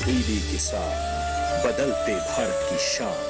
DD किसान, बदलते भारत की शान।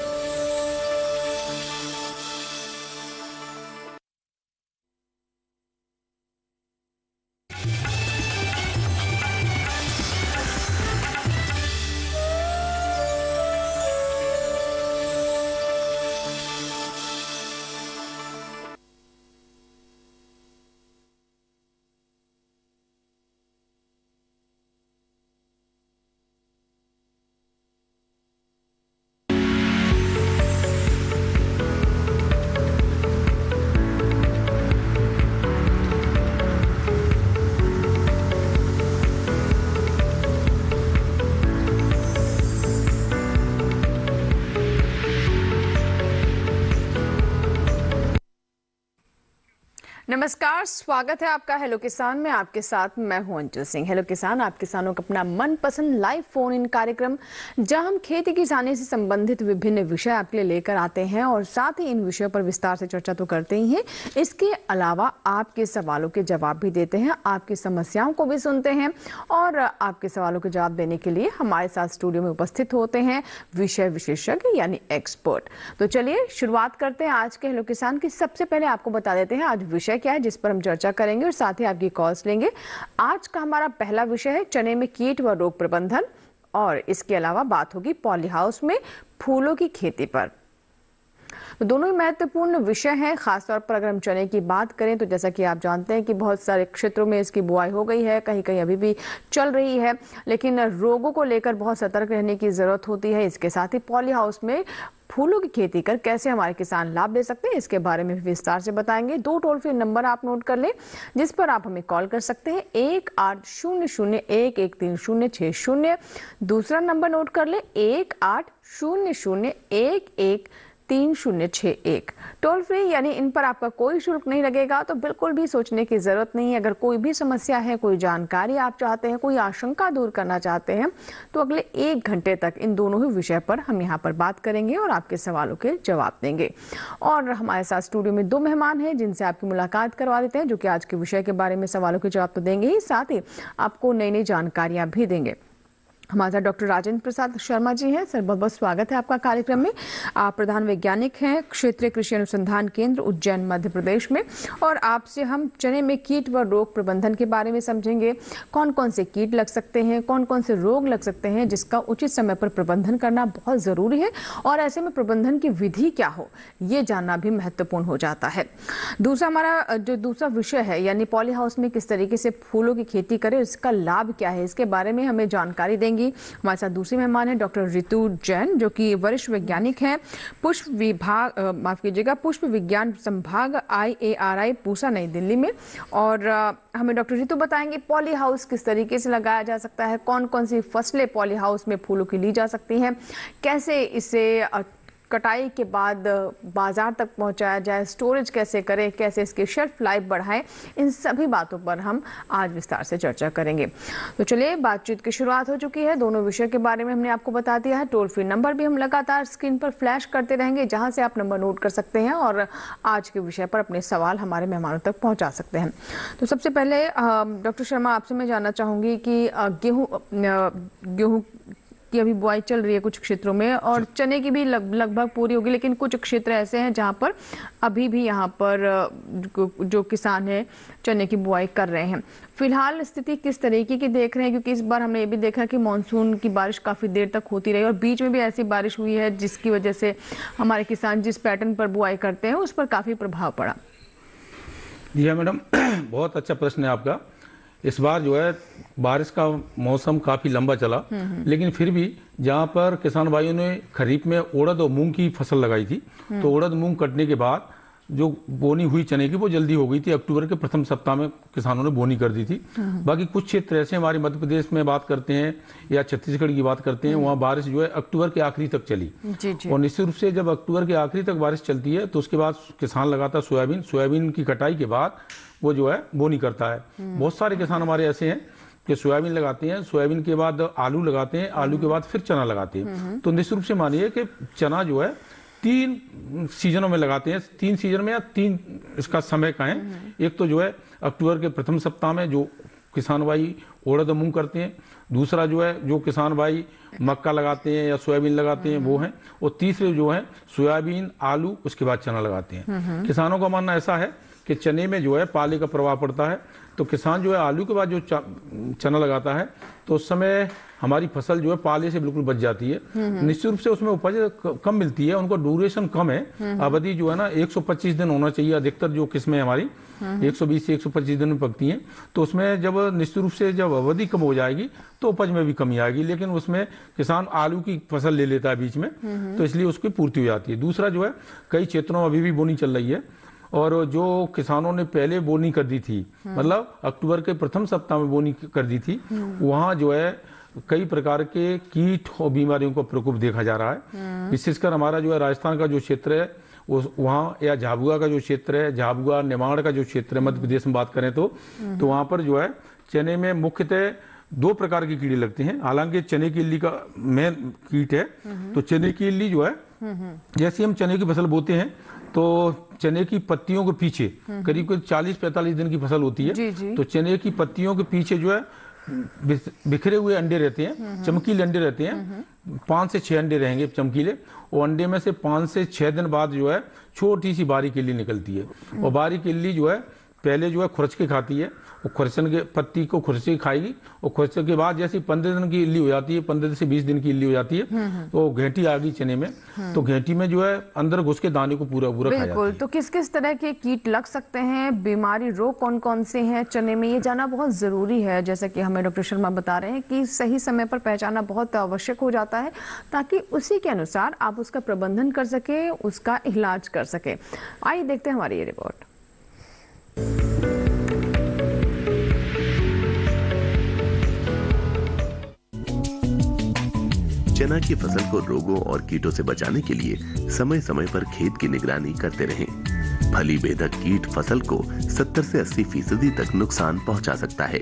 नमस्कार, स्वागत है आपका हेलो किसान में। आपके साथ मैं हूं अंजू सिंह। हेलो किसान आप किसानों का अपना मनपसंद लाइव फोन इन कार्यक्रम, जहां हम खेती किसानी से संबंधित विभिन्न विषय आपके लिए लेकर आते हैं और साथ ही इन विषयों पर विस्तार से चर्चा तो करते ही हैं, इसके अलावा आपके सवालों के जवाब भी देते हैं, आपकी समस्याओं को भी सुनते हैं और आपके सवालों के जवाब देने के लिए हमारे साथ स्टूडियो में उपस्थित होते हैं विषय विशेषज्ञ यानी एक्सपर्ट। तो चलिए शुरुआत करते हैं आज के हेलो किसान की। सबसे पहले आपको बता देते हैं आज विषय क्या है जिस पर हम चर्चा करेंगे और साथ ही आपकी कॉल्स लेंगे। आज का हमारा पहला विषय है चने में कीट व रोग प्रबंधन और इसके अलावा बात होगी पॉली हाउस में फूलों की खेती पर। तो दोनों ही महत्वपूर्ण विषय हैं। खासतौर पर अगर हम चने की बात करें तो जैसा कि आप जानते हैं कि बहुत सारे क्षेत्रों में इसकी बुआई हो गई है, कहीं कहीं अभी भी चल रही है, लेकिन रोगों को लेकर बहुत सतर्क रहने की जरूरत होती है। इसके साथ ही पॉली हाउस में फूलों की खेती कर कैसे हमारे किसान लाभ ले सकते हैं, इसके बारे में विस्तार से बताएंगे। 2 टोल फ्री नंबर आप नोट कर लें जिस पर आप हमें कॉल कर सकते हैं, 1800113060। दूसरा नंबर नोट कर लें 1800113061। टोल फ्री यानी इन पर आपका कोई शुल्क नहीं लगेगा, तो बिल्कुल भी सोचने की जरूरत नहीं है। अगर कोई भी समस्या है, कोई जानकारी आप चाहते हैं, कोई आशंका दूर करना चाहते हैं, तो अगले 1 घंटे तक इन दोनों ही विषय पर हम यहाँ पर बात करेंगे और आपके सवालों के जवाब देंगे। और हमारे साथ स्टूडियो में 2 मेहमान हैं जिनसे आपकी मुलाकात करवा देते हैं, जो कि आज के विषय के बारे में सवालों के जवाब तो देंगे ही, साथ ही आपको नई नई जानकारियां भी देंगे। हमारे साथ डॉक्टर राजेंद्र प्रसाद शर्मा जी हैं। सर बहुत बहुत स्वागत है आपका कार्यक्रम में। आप प्रधान वैज्ञानिक हैं क्षेत्रीय कृषि अनुसंधान केंद्र उज्जैन मध्य प्रदेश में, और आपसे हम चने में कीट व रोग प्रबंधन के बारे में समझेंगे। कौन कौन से कीट लग सकते हैं, कौन कौन से रोग लग सकते हैं, जिसका उचित समय पर प्रबंधन करना बहुत जरूरी है, और ऐसे में प्रबंधन की विधि क्या हो ये जानना भी महत्वपूर्ण हो जाता है। हमारा जो दूसरा विषय है यानी पॉली हाउस में किस तरीके से फूलों की खेती करें, इसका लाभ क्या है, इसके बारे में हमें जानकारी देंगे। हमारे साथ दूसरी मेहमान है डॉक्टर रितु जैन, जो कि वरिष्ठ वैज्ञानिक हैं पुष्प विज्ञान संभाग IARI पूसा नई दिल्ली में। और हमें डॉक्टर रितु बताएंगे पॉली हाउस किस तरीके से लगाया जा सकता है, कौन कौन सी फसलें पॉली हाउस में फूलों की ली जा सकती हैं, कैसे इसे कटाई के बाद बाजार तक पहुंचाया जाए, स्टोरेज कैसे करें, कैसे इसकी शेल्फ लाइफ बढ़ाएं, इन सभी बातों पर हम आज विस्तार से चर्चा करेंगे। तो चलिए बातचीत की शुरुआत हो चुकी है। दोनों विषय के बारे में हमने आपको बता दिया है। टोल फ्री नंबर भी हम लगातार स्क्रीन पर फ्लैश करते रहेंगे, जहां से आप नंबर नोट कर सकते हैं और आज के विषय पर अपने सवाल हमारे मेहमानों तक पहुँचा सकते हैं। तो सबसे पहले डॉक्टर शर्मा आपसे मैं जानना चाहूँगी कि गेहूँ की अभी बुआई चल रही है कुछ क्षेत्रों में, और चने की भी लगभग पूरी होगी, लेकिन कुछ क्षेत्र ऐसे हैं जहां पर अभी भी यहाँ पर जो किसान हैं चने की बुआई कर रहे हैं। फिलहाल स्थिति किस तरीके की देख रहे हैं, क्योंकि इस बार हमने ये भी देखा कि मानसून की बारिश काफ़ी देर तक होती रही और बीच में भी ऐसी बारिश हुई है जिसकी वजह से हमारे किसान जिस पैटर्न पर बुआई करते हैं उस पर काफ़ी प्रभाव पड़ा। जी हाँ मैडम, बहुत अच्छा प्रश्न है आपका। इस बार जो है बारिश का मौसम काफ़ी लंबा चला, लेकिन फिर भी जहाँ पर किसान भाइयों ने खरीफ में उड़द और मूंग की फसल लगाई थी, तो उड़द मूंग कटने के बाद जो बोनी हुई चने की वो जल्दी हो गई थी। अक्टूबर के प्रथम सप्ताह में किसानों ने बोनी कर दी थी। बाकी कुछ क्षेत्र ऐसे हमारे मध्य प्रदेश में बात करते हैं या छत्तीसगढ़ की बात करते हैं, वहाँ बारिश जो है अक्टूबर के आखिरी तक चली। और निश्चित रूप से जब अक्टूबर के आखिरी तक बारिश चलती है तो उसके बाद किसान लगाता सोयाबीन, सोयाबीन की कटाई के बाद वो जो है बोनी करता है। बहुत सारे किसान हमारे ऐसे हैं कि सोयाबीन लगाते हैं, सोयाबीन के बाद आलू लगाते हैं, आलू के बाद फिर चना लगाते हैं। तो निश्चित रूप से मानिए कि चना जो है 3 सीजनों में लगाते हैं, 3 सीजन में या 3 इसका समय का है। एक तो जो है अक्टूबर के प्रथम सप्ताह में जो किसान भाई उड़द मूंग करते हैं, दूसरा जो है जो किसान भाई मक्का लगाते हैं या सोयाबीन लगाते हैं वो हैं, और तीसरे जो है सोयाबीन आलू उसके बाद चना लगाते हैं। किसानों का मानना ऐसा है कि चने में जो है पाले का प्रभाव पड़ता है, तो किसान जो है आलू के बाद जो चना लगाता है तो उस समय हमारी फसल जो है पाले से बिल्कुल बच जाती है। निश्चित रूप से उसमें उपज कम मिलती है, उनको ड्यूरेशन कम है, अवधि जो है ना 125 दिन होना चाहिए। अधिकतर जो किस्में हमारी 120 से 125 दिन में पकती हैं, तो उसमें जब निश्चित रूप से जब अवधि कम हो जाएगी तो उपज में भी कमी आएगी। लेकिन उसमें किसान आलू की फसल ले लेता है बीच में, तो इसलिए उसकी पूर्ति हो जाती है। दूसरा जो है कई क्षेत्रों में अभी भी बोनी चल रही है, और जो किसानों ने पहले बोनी कर दी थी, मतलब अक्टूबर के प्रथम सप्ताह में बोनी कर दी थी, वहाँ जो है कई प्रकार के कीट और बीमारियों का प्रकोप देखा जा रहा है। विशेषकर हमारा जो है राजस्थान का जो क्षेत्र है वहाँ, या झाबुआ का जो क्षेत्र है, झाबुआ निमाड़ का जो क्षेत्र है मध्य प्रदेश में बात करें तो वहाँ पर जो है चने में मुख्यतः 2 प्रकार के कीड़े लगते हैं। हालांकि चने की इल्ली का मेन कीट है, तो चने की इल्ली जो है जैसे हम चने की फसल बोते हैं तो चने की पत्तियों के पीछे करीब 40-45 दिन की फसल होती है, तो चने की पत्तियों के पीछे जो है बिखरे हुए अंडे रहते हैं, चमकीले अंडे रहते हैं, 5 से 6 अंडे रहेंगे चमकीले, और अंडे में से 5 से 6 दिन बाद जो है छोटी सी बारीक इल्ली निकलती है, और बारीक इल्ली जो है पहले जो है खुरच के खाती है, वो खुरचन के पत्ती को खुरच के खाएगी, और खुरचन के बाद जैसे 15 दिन की इल्ली हो जाती है, 15 से 20 दिन की इल्ली हो जाती है, तो घेंटी आ गई चने में, तो घेंटी में जो है अंदर घुस के दाने को पूरा पूरा खा जाती है। बिल्कुल, तो किस किस तरह के कीट लग सकते हैं, बीमारी रोग कौन कौन से हैं चने में, ये जानना बहुत जरूरी है। जैसा कि हमें डॉक्टर शर्मा बता रहे हैं कि सही समय पर पहचानना बहुत आवश्यक हो जाता है, ताकि उसी के अनुसार आप उसका प्रबंधन कर सके, उसका इलाज कर सके। आइए देखते हैं हमारी ये रिपोर्ट। चना की फसल को रोगों और कीटों से बचाने के लिए समय समय पर खेत की निगरानी करते रहें। फली भेदक कीट फसल को 70 से 80% तक नुकसान पहुंचा सकता है।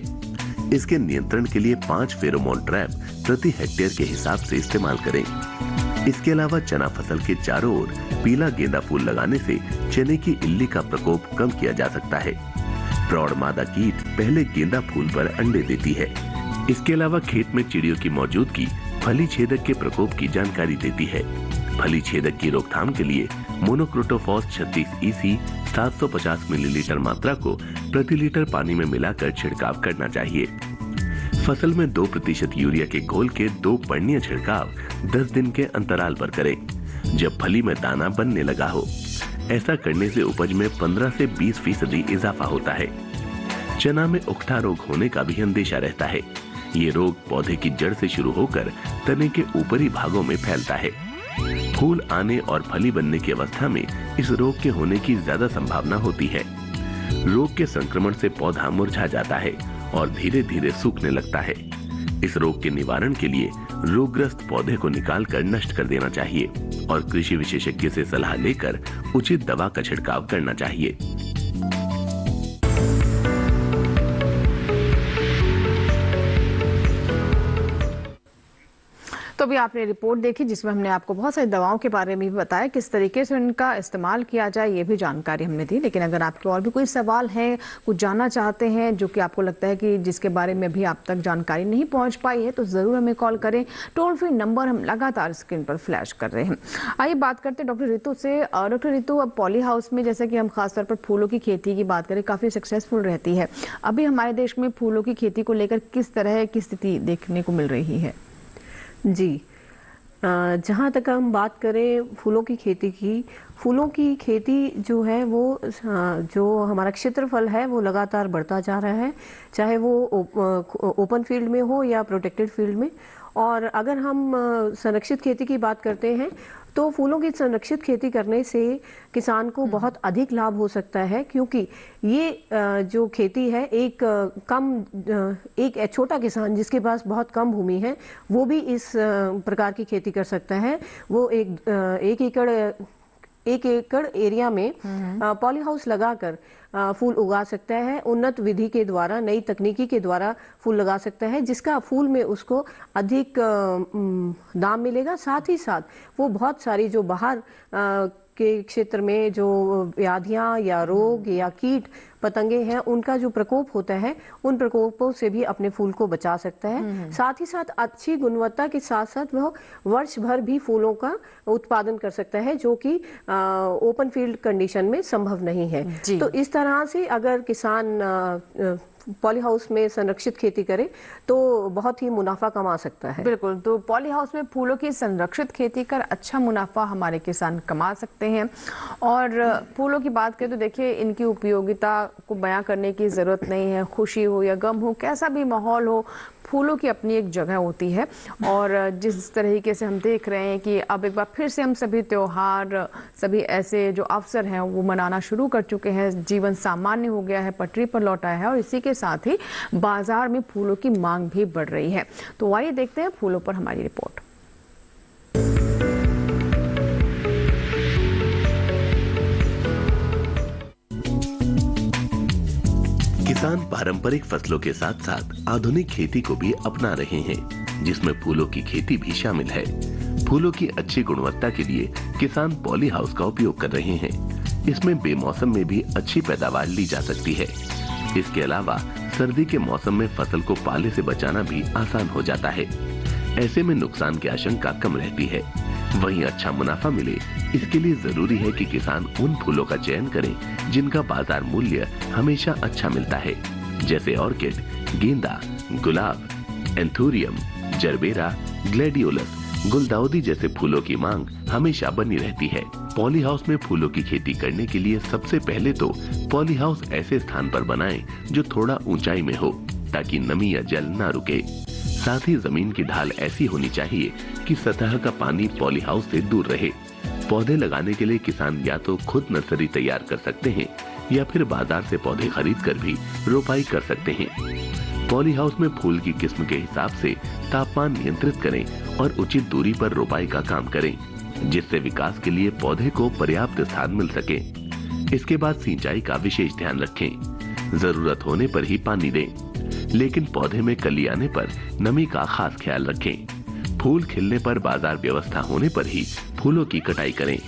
इसके नियंत्रण के लिए 5 फेरोमोन ट्रैप प्रति हेक्टेयर के हिसाब से इस्तेमाल करें। इसके अलावा चना फसल के चारों ओर पीला गेंदा फूल लगाने से चने की इल्ली का प्रकोप कम किया जा सकता है। प्रौढ़ मादा कीट पहले गेंदा फूल पर अंडे देती है। इसके अलावा खेत में चिड़ियों की मौजूदगी फली छेदक के प्रकोप की जानकारी देती है। फली छेदक की रोकथाम के लिए मोनोक्रोटोफॉस 36 EC 750 मिलीलीटर मात्रा को प्रति लीटर पानी में मिलाकर छिड़काव करना चाहिए। फसल में 2% यूरिया के घोल के 2 पर्णीय छिड़काव 10 दिन के अंतराल पर करें, जब फली में दाना बनने लगा हो। ऐसा करने से उपज में 15 से 20% इजाफा होता है। चना में उकठा रोग होने का भी अंदेशा रहता है। ये रोग पौधे की जड़ से शुरू होकर तने के ऊपरी भागों में फैलता है। फूल आने और फली बनने की अवस्था में इस रोग के होने की ज्यादा संभावना होती है। रोग के संक्रमण से पौधा मुरझा जाता है और धीरे धीरे सूखने लगता है। इस रोग के निवारण के लिए रोगग्रस्त पौधे को निकालकर नष्ट कर देना चाहिए और कृषि विशेषज्ञ से सलाह लेकर उचित दवा का छिड़काव करना चाहिए। तो अभी आपने रिपोर्ट देखी जिसमें हमने आपको बहुत सारी दवाओं के बारे में भी बताया, किस तरीके से उनका इस्तेमाल किया जाए ये भी जानकारी हमने दी। लेकिन अगर आपके और भी कोई सवाल है, कुछ जानना चाहते हैं जो कि आपको लगता है कि जिसके बारे में भी आप तक जानकारी नहीं पहुंच पाई है, तो ज़रूर हमें कॉल करें। टोल फ्री नंबर हम लगातार स्क्रीन पर फ्लैश कर रहे हैं। आइए बात करते हैं डॉक्टर रितु से। डॉक्टर रितु, अब पॉली हाउस में जैसे कि हम खासतौर पर फूलों की खेती की बात करें, काफ़ी सक्सेसफुल रहती है। अभी हमारे देश में फूलों की खेती को लेकर किस तरह की स्थिति देखने को मिल रही है? जी, जहाँ तक हम बात करें फूलों की खेती जो है वो जो हमारा क्षेत्रफल है वो लगातार बढ़ता जा रहा है, चाहे वो ओपन फील्ड में हो या प्रोटेक्टेड फील्ड में। और अगर हम संरक्षित खेती की बात करते हैं तो फूलों की संरक्षित खेती करने से किसान को बहुत अधिक लाभ हो सकता है, क्योंकि ये जो खेती है एक छोटा किसान जिसके पास बहुत कम भूमि है वो भी इस प्रकार की खेती कर सकता है। वो एक एकड़ एरिया में पॉली हाउस लगाकर फूल उगा सकता है, उन्नत विधि के द्वारा, नई तकनीकी के द्वारा फूल लगा सकता है, जिसका फूल में उसको अधिक दाम मिलेगा। साथ ही साथ वो बहुत सारी जो बाहर के क्षेत्र में जो व्याधियां या रोग या कीट पतंगे हैं, उनका जो प्रकोप होता है, उन प्रकोपों से भी अपने फूल को बचा सकता है। साथ ही साथ अच्छी गुणवत्ता के साथ साथ वह वर्ष भर भी फूलों का उत्पादन कर सकता है, जो कि ओपन फील्ड कंडीशन में संभव नहीं है। तो इस तरह से अगर किसान पॉली हाउस में संरक्षित खेती करे तो बहुत ही मुनाफा कमा सकता है। बिल्कुल, तो पॉली हाउस में फूलों की संरक्षित खेती कर अच्छा मुनाफा हमारे किसान कमा सकते हैं। और फूलों की बात करें तो देखिए, इनकी उपयोगिता को बयां करने की ज़रूरत नहीं है। खुशी हो या गम हो, कैसा भी माहौल हो, फूलों की अपनी एक जगह होती है। और जिस तरीके से हम देख रहे हैं कि अब एक बार फिर से हम सभी त्योहार, सभी ऐसे जो अवसर हैं वो मनाना शुरू कर चुके हैं। जीवन सामान्य हो गया है, पटरी पर लौट आया है, और इसी के साथ ही बाजार में फूलों की मांग भी बढ़ रही है। तो आइए देखते हैं फूलों पर हमारी रिपोर्ट। किसान पारंपरिक फसलों के साथ साथ आधुनिक खेती को भी अपना रहे हैं, जिसमें फूलों की खेती भी शामिल है। फूलों की अच्छी गुणवत्ता के लिए किसान पॉली हाउस का उपयोग कर रहे हैं। इसमें बेमौसम में भी अच्छी पैदावार ली जा सकती है। इसके अलावा सर्दी के मौसम में फसल को पाले से बचाना भी आसान हो जाता है। ऐसे में नुकसान की आशंका कम रहती है। वहीं अच्छा मुनाफा मिले, इसके लिए जरूरी है कि किसान उन फूलों का चयन करें जिनका बाजार मूल्य हमेशा अच्छा मिलता है, जैसे ऑर्किड, गेंदा, गुलाब, एंथूरियम, जरबेरा, ग्लैडियोलस, गुलदाउदी जैसे फूलों की मांग हमेशा बनी रहती है। पॉली हाउस में फूलों की खेती करने के लिए सबसे पहले तो पॉली हाउस ऐसे स्थान पर बनाएं जो थोड़ा ऊंचाई में हो, ताकि नमी या जल न रुके। साथ ही जमीन की ढाल ऐसी होनी चाहिए कि सतह का पानी पॉली हाउस से दूर रहे। पौधे लगाने के लिए किसान या तो खुद नर्सरी तैयार कर सकते हैं या फिर बाजार से पौधे खरीद कर भी रोपाई कर सकते हैं। पॉली हाउस में फूल की किस्म के हिसाब से तापमान नियंत्रित करें और उचित दूरी पर रोपाई का काम करें, जिससे विकास के लिए पौधे को पर्याप्त स्थान मिल सके। इसके बाद सिंचाई का विशेष ध्यान रखें। जरूरत होने पर ही पानी दें, लेकिन पौधे में कली आने पर नमी का खास ख्याल रखें। फूल खिलने पर बाजार व्यवस्था होने पर ही फूलों की कटाई करें।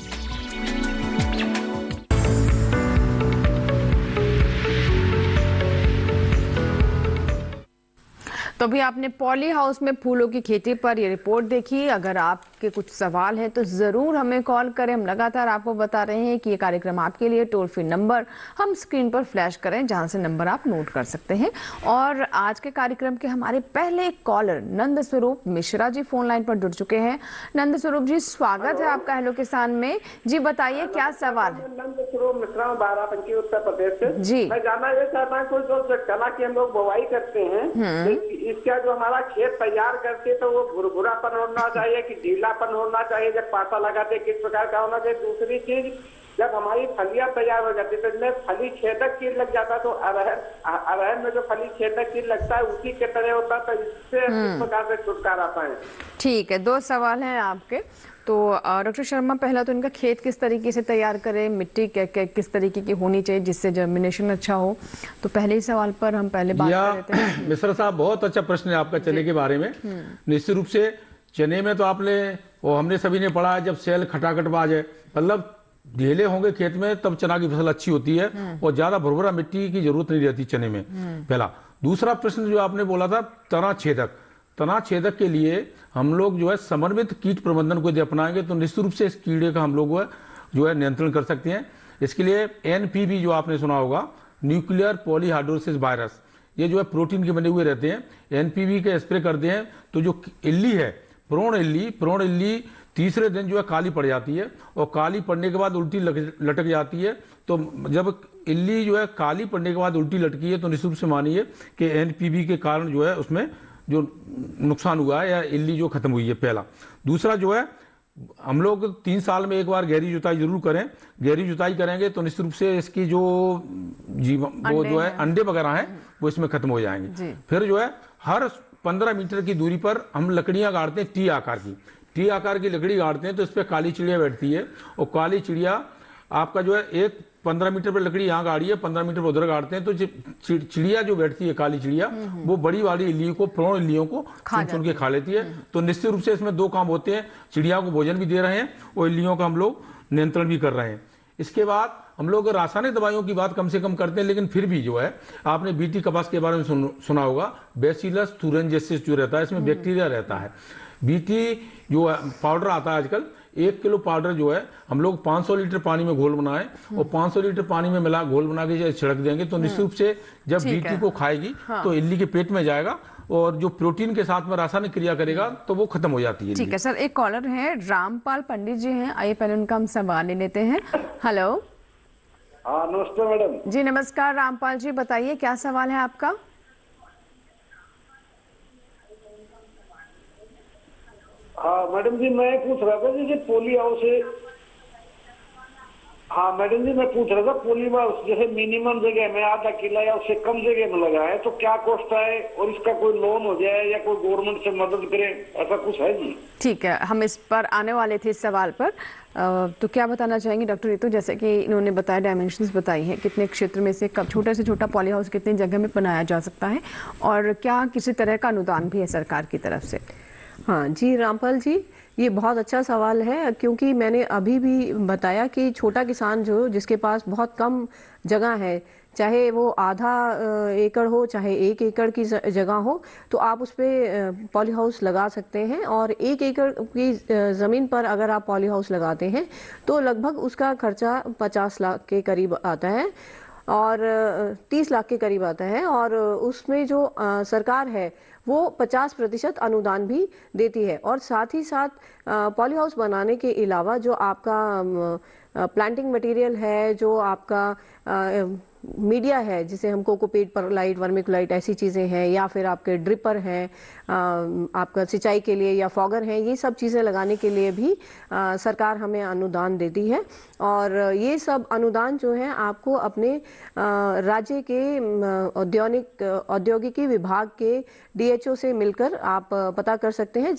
तो अभी आपने पॉली हाउस में फूलों की खेती पर ये रिपोर्ट देखी। अगर आपके कुछ सवाल हैं तो ज़रूर हमें कॉल करें। हम लगातार आपको बता रहे हैं कि ये कार्यक्रम आपके लिए टोल फ्री नंबर हम स्क्रीन पर फ्लैश करें, जहां से नंबर आप नोट कर सकते हैं। और आज के कार्यक्रम के हमारे पहले कॉलर नंद स्वरूप मिश्रा जी फोन लाइन पर जुड़ चुके हैं। नंद स्वरूप जी, स्वागत है आपका हेलो किसान में। जी बताइए, क्या सवाल है? नंद स्वरूप मिश्रा, बाराबंकी, उत्तर प्रदेश से। जी, मैं जानना ये चाहता हूँ, जो चना की हम लोग बुवाई करते हैं, इसका जो हमारा खेत तैयार करते तो वो भुरभुरापन होना चाहिए कि ढीलापन होना चाहिए? जब पाता लगाते किस प्रकार का होना चाहिए? दूसरी चीज, जब हमारी फलियां तैयार हो जाती है तो इसमें फली छेदक कीट लग जाता, तो अरहर में जो फली छेदक कीट लगता है उसी के तरह होता, तो इससे किस प्रकार से छुटकारा पाए? ठीक है, दो सवाल हैं आपके। तो डॉक्टर शर्मा, पहला तो इनका खेत किस तरीके से तैयार करें, मिट्टी किस तरीके की होनी चाहिए जिससे जर्मिनेशन अच्छा हो? तो पहले ही सवाल पर हम पहले बात कर लेते हैं। मिश्रा साहब, बहुत अच्छा प्रश्न है आपका चने के बारे में। निश्चित रूप से चने में तो आपने और हमने सभी ने पढ़ा है, जब सेल खटाखट बाज है, मतलब ढेले होंगे खेत में, तब चना की फसल अच्छी होती है और ज्यादा भुरभुरा मिट्टी की जरूरत नहीं रहती चने में। पहला। दूसरा प्रश्न जो आपने बोला था, तना छेदक के लिए हम लोग जो है समन्वित कीट प्रबंधन को यदि अपनाएंगे तो निश्चित रूप से इस कीड़े का हम लोग जो है नियंत्रण कर सकते हैं। इसके लिए NPV जो आपने सुना होगा, न्यूक्लियर पॉलीहाइड्रोसिस वायरस, ये जो है प्रोटीन के बने हुए रहते हैं। NPV के स्प्रे करते हैं तो जो इल्ली है, प्रोण इल्ली तीसरे दिन जो है काली पड़ जाती है, और काली पड़ने के बाद उल्टी लटक जाती है। तो जब इल्ली जो है काली पड़ने के बाद उल्टी लटकी है तो निश्चित रूप से मानिए कि NPV के कारण जो है उसमें जो नुकसान हुआ है या इल्ली जो खत्म हुई है, पहला। दूसरा जो है, हम लोग 3 साल में एक बार गहरी जुताई जरूर करें। गहरी जुताई करेंगे तो निश्चित रूप से इसकी जो वो जो है अंडे वगैरह हैं वो इसमें खत्म हो जाएंगे। फिर जो है हर 15 मीटर की दूरी पर हम लकड़ियां गाड़ते हैं, टी आकार की लकड़ी गाड़ते हैं, तो इस पर काली चिड़िया बैठती है, और काली चिड़िया आपका जो है एक 15 मीटर पर लकड़ी यहाँ गाड़ी है, 15 मीटर पर उधर गाड़ते हैं, तो चिड़िया जो बैठती है, काली चिड़िया, वो बड़ी वाली इल्ली को, प्रोण इल्लियों को चुन के खा लेती है। तो निश्चित रूप से इसमें दो काम होते हैं, चिड़िया को भोजन भी दे रहे हैं और इल्लियों का हम लोग नियंत्रण भी कर रहे हैं। इसके बाद हम लोग रासायनिक दवाइयों की बात कम से कम करते हैं, लेकिन फिर भी जो है, आपने बीटी कपास के बारे में सुना होगा, बैसिलस thuringiensis जो रहता है, इसमें बैक्टीरिया रहता है। बीटी जो पाउडर आता है आजकल, 1 किलो पाउडर जो है हम लोग 500 लीटर पानी में घोल बनाए और 500 लीटर पानी में मिला घोल बना के छिड़क देंगे, तो निश्चित रूप से जब बीटी को खाएगी तो इल्ली के पेट में जाएगा और जो प्रोटीन के साथ में रासायनिक क्रिया करेगा तो वो खत्म हो जाती है। ठीक है सर, एक कॉलर है, रामपाल पंडित जी हैं, आइए पहले उनका हम सवाल ले लेते हैं। हेलो। हाँ नमस्ते मैडम। जी नमस्कार रामपाल जी, बताइए क्या सवाल है आपका। हाँ मैडम जी, मैं पूछ रहा था जैसे पोली हाउस है, हाँ मैडम जी मैं पूछ रहा था पोली हाउस जैसे मिनिमम जगह में आधा किला या उससे कम जगह में लगा है तो क्या कॉस्ट है और इसका कोई लोन हो जाए या कोई गवर्नमेंट से मदद करे, ऐसा कुछ है जी? ठीक है, हम इस पर आने वाले थे इस सवाल पर। तो क्या बताना चाहेंगे डॉक्टर रितु, जैसे कि इन्होंने बताया, डायमेंशंस बताई हैं, कितने क्षेत्र में से कब छोटे से छोटा पॉली हाउस कितनी जगह में बनाया जा सकता है और क्या किसी तरह का अनुदान भी है सरकार की तरफ से? हाँ जी रामपाल जी, ये बहुत अच्छा सवाल है, क्योंकि मैंने अभी भी बताया कि छोटा किसान जो जिसके पास बहुत कम जगह है, चाहे वो आधा एकड़ हो चाहे 1 एकड़ की जगह हो, तो आप उस पर पॉली हाउस लगा सकते हैं। और 1 एकड़ की ज़मीन पर अगर आप पॉली हाउस लगाते हैं तो लगभग उसका खर्चा 50 लाख के करीब आता है और 30 लाख के करीब आता है, और उसमें जो सरकार है वो 50% अनुदान भी देती है। और साथ ही साथ पॉली हाउस बनाने के अलावा जो आपका प्लांटिंग मटेरियल है, जो आपका मीडिया है, जिसे हम कोकोपीट, परलाइट, वर्मिकुलाइट ऐसी चीज़ें हैं, या फिर आपके ड्रिपर हैं आपका सिंचाई के लिए, या फॉगर हैं, ये सब चीज़ें लगाने के लिए भी सरकार हमें अनुदान देती है। और ये सब अनुदान जो है आपको अपने राज्य के औद्योगिकी विभाग के DHO से मिलकर आप पता कर सकते हैं।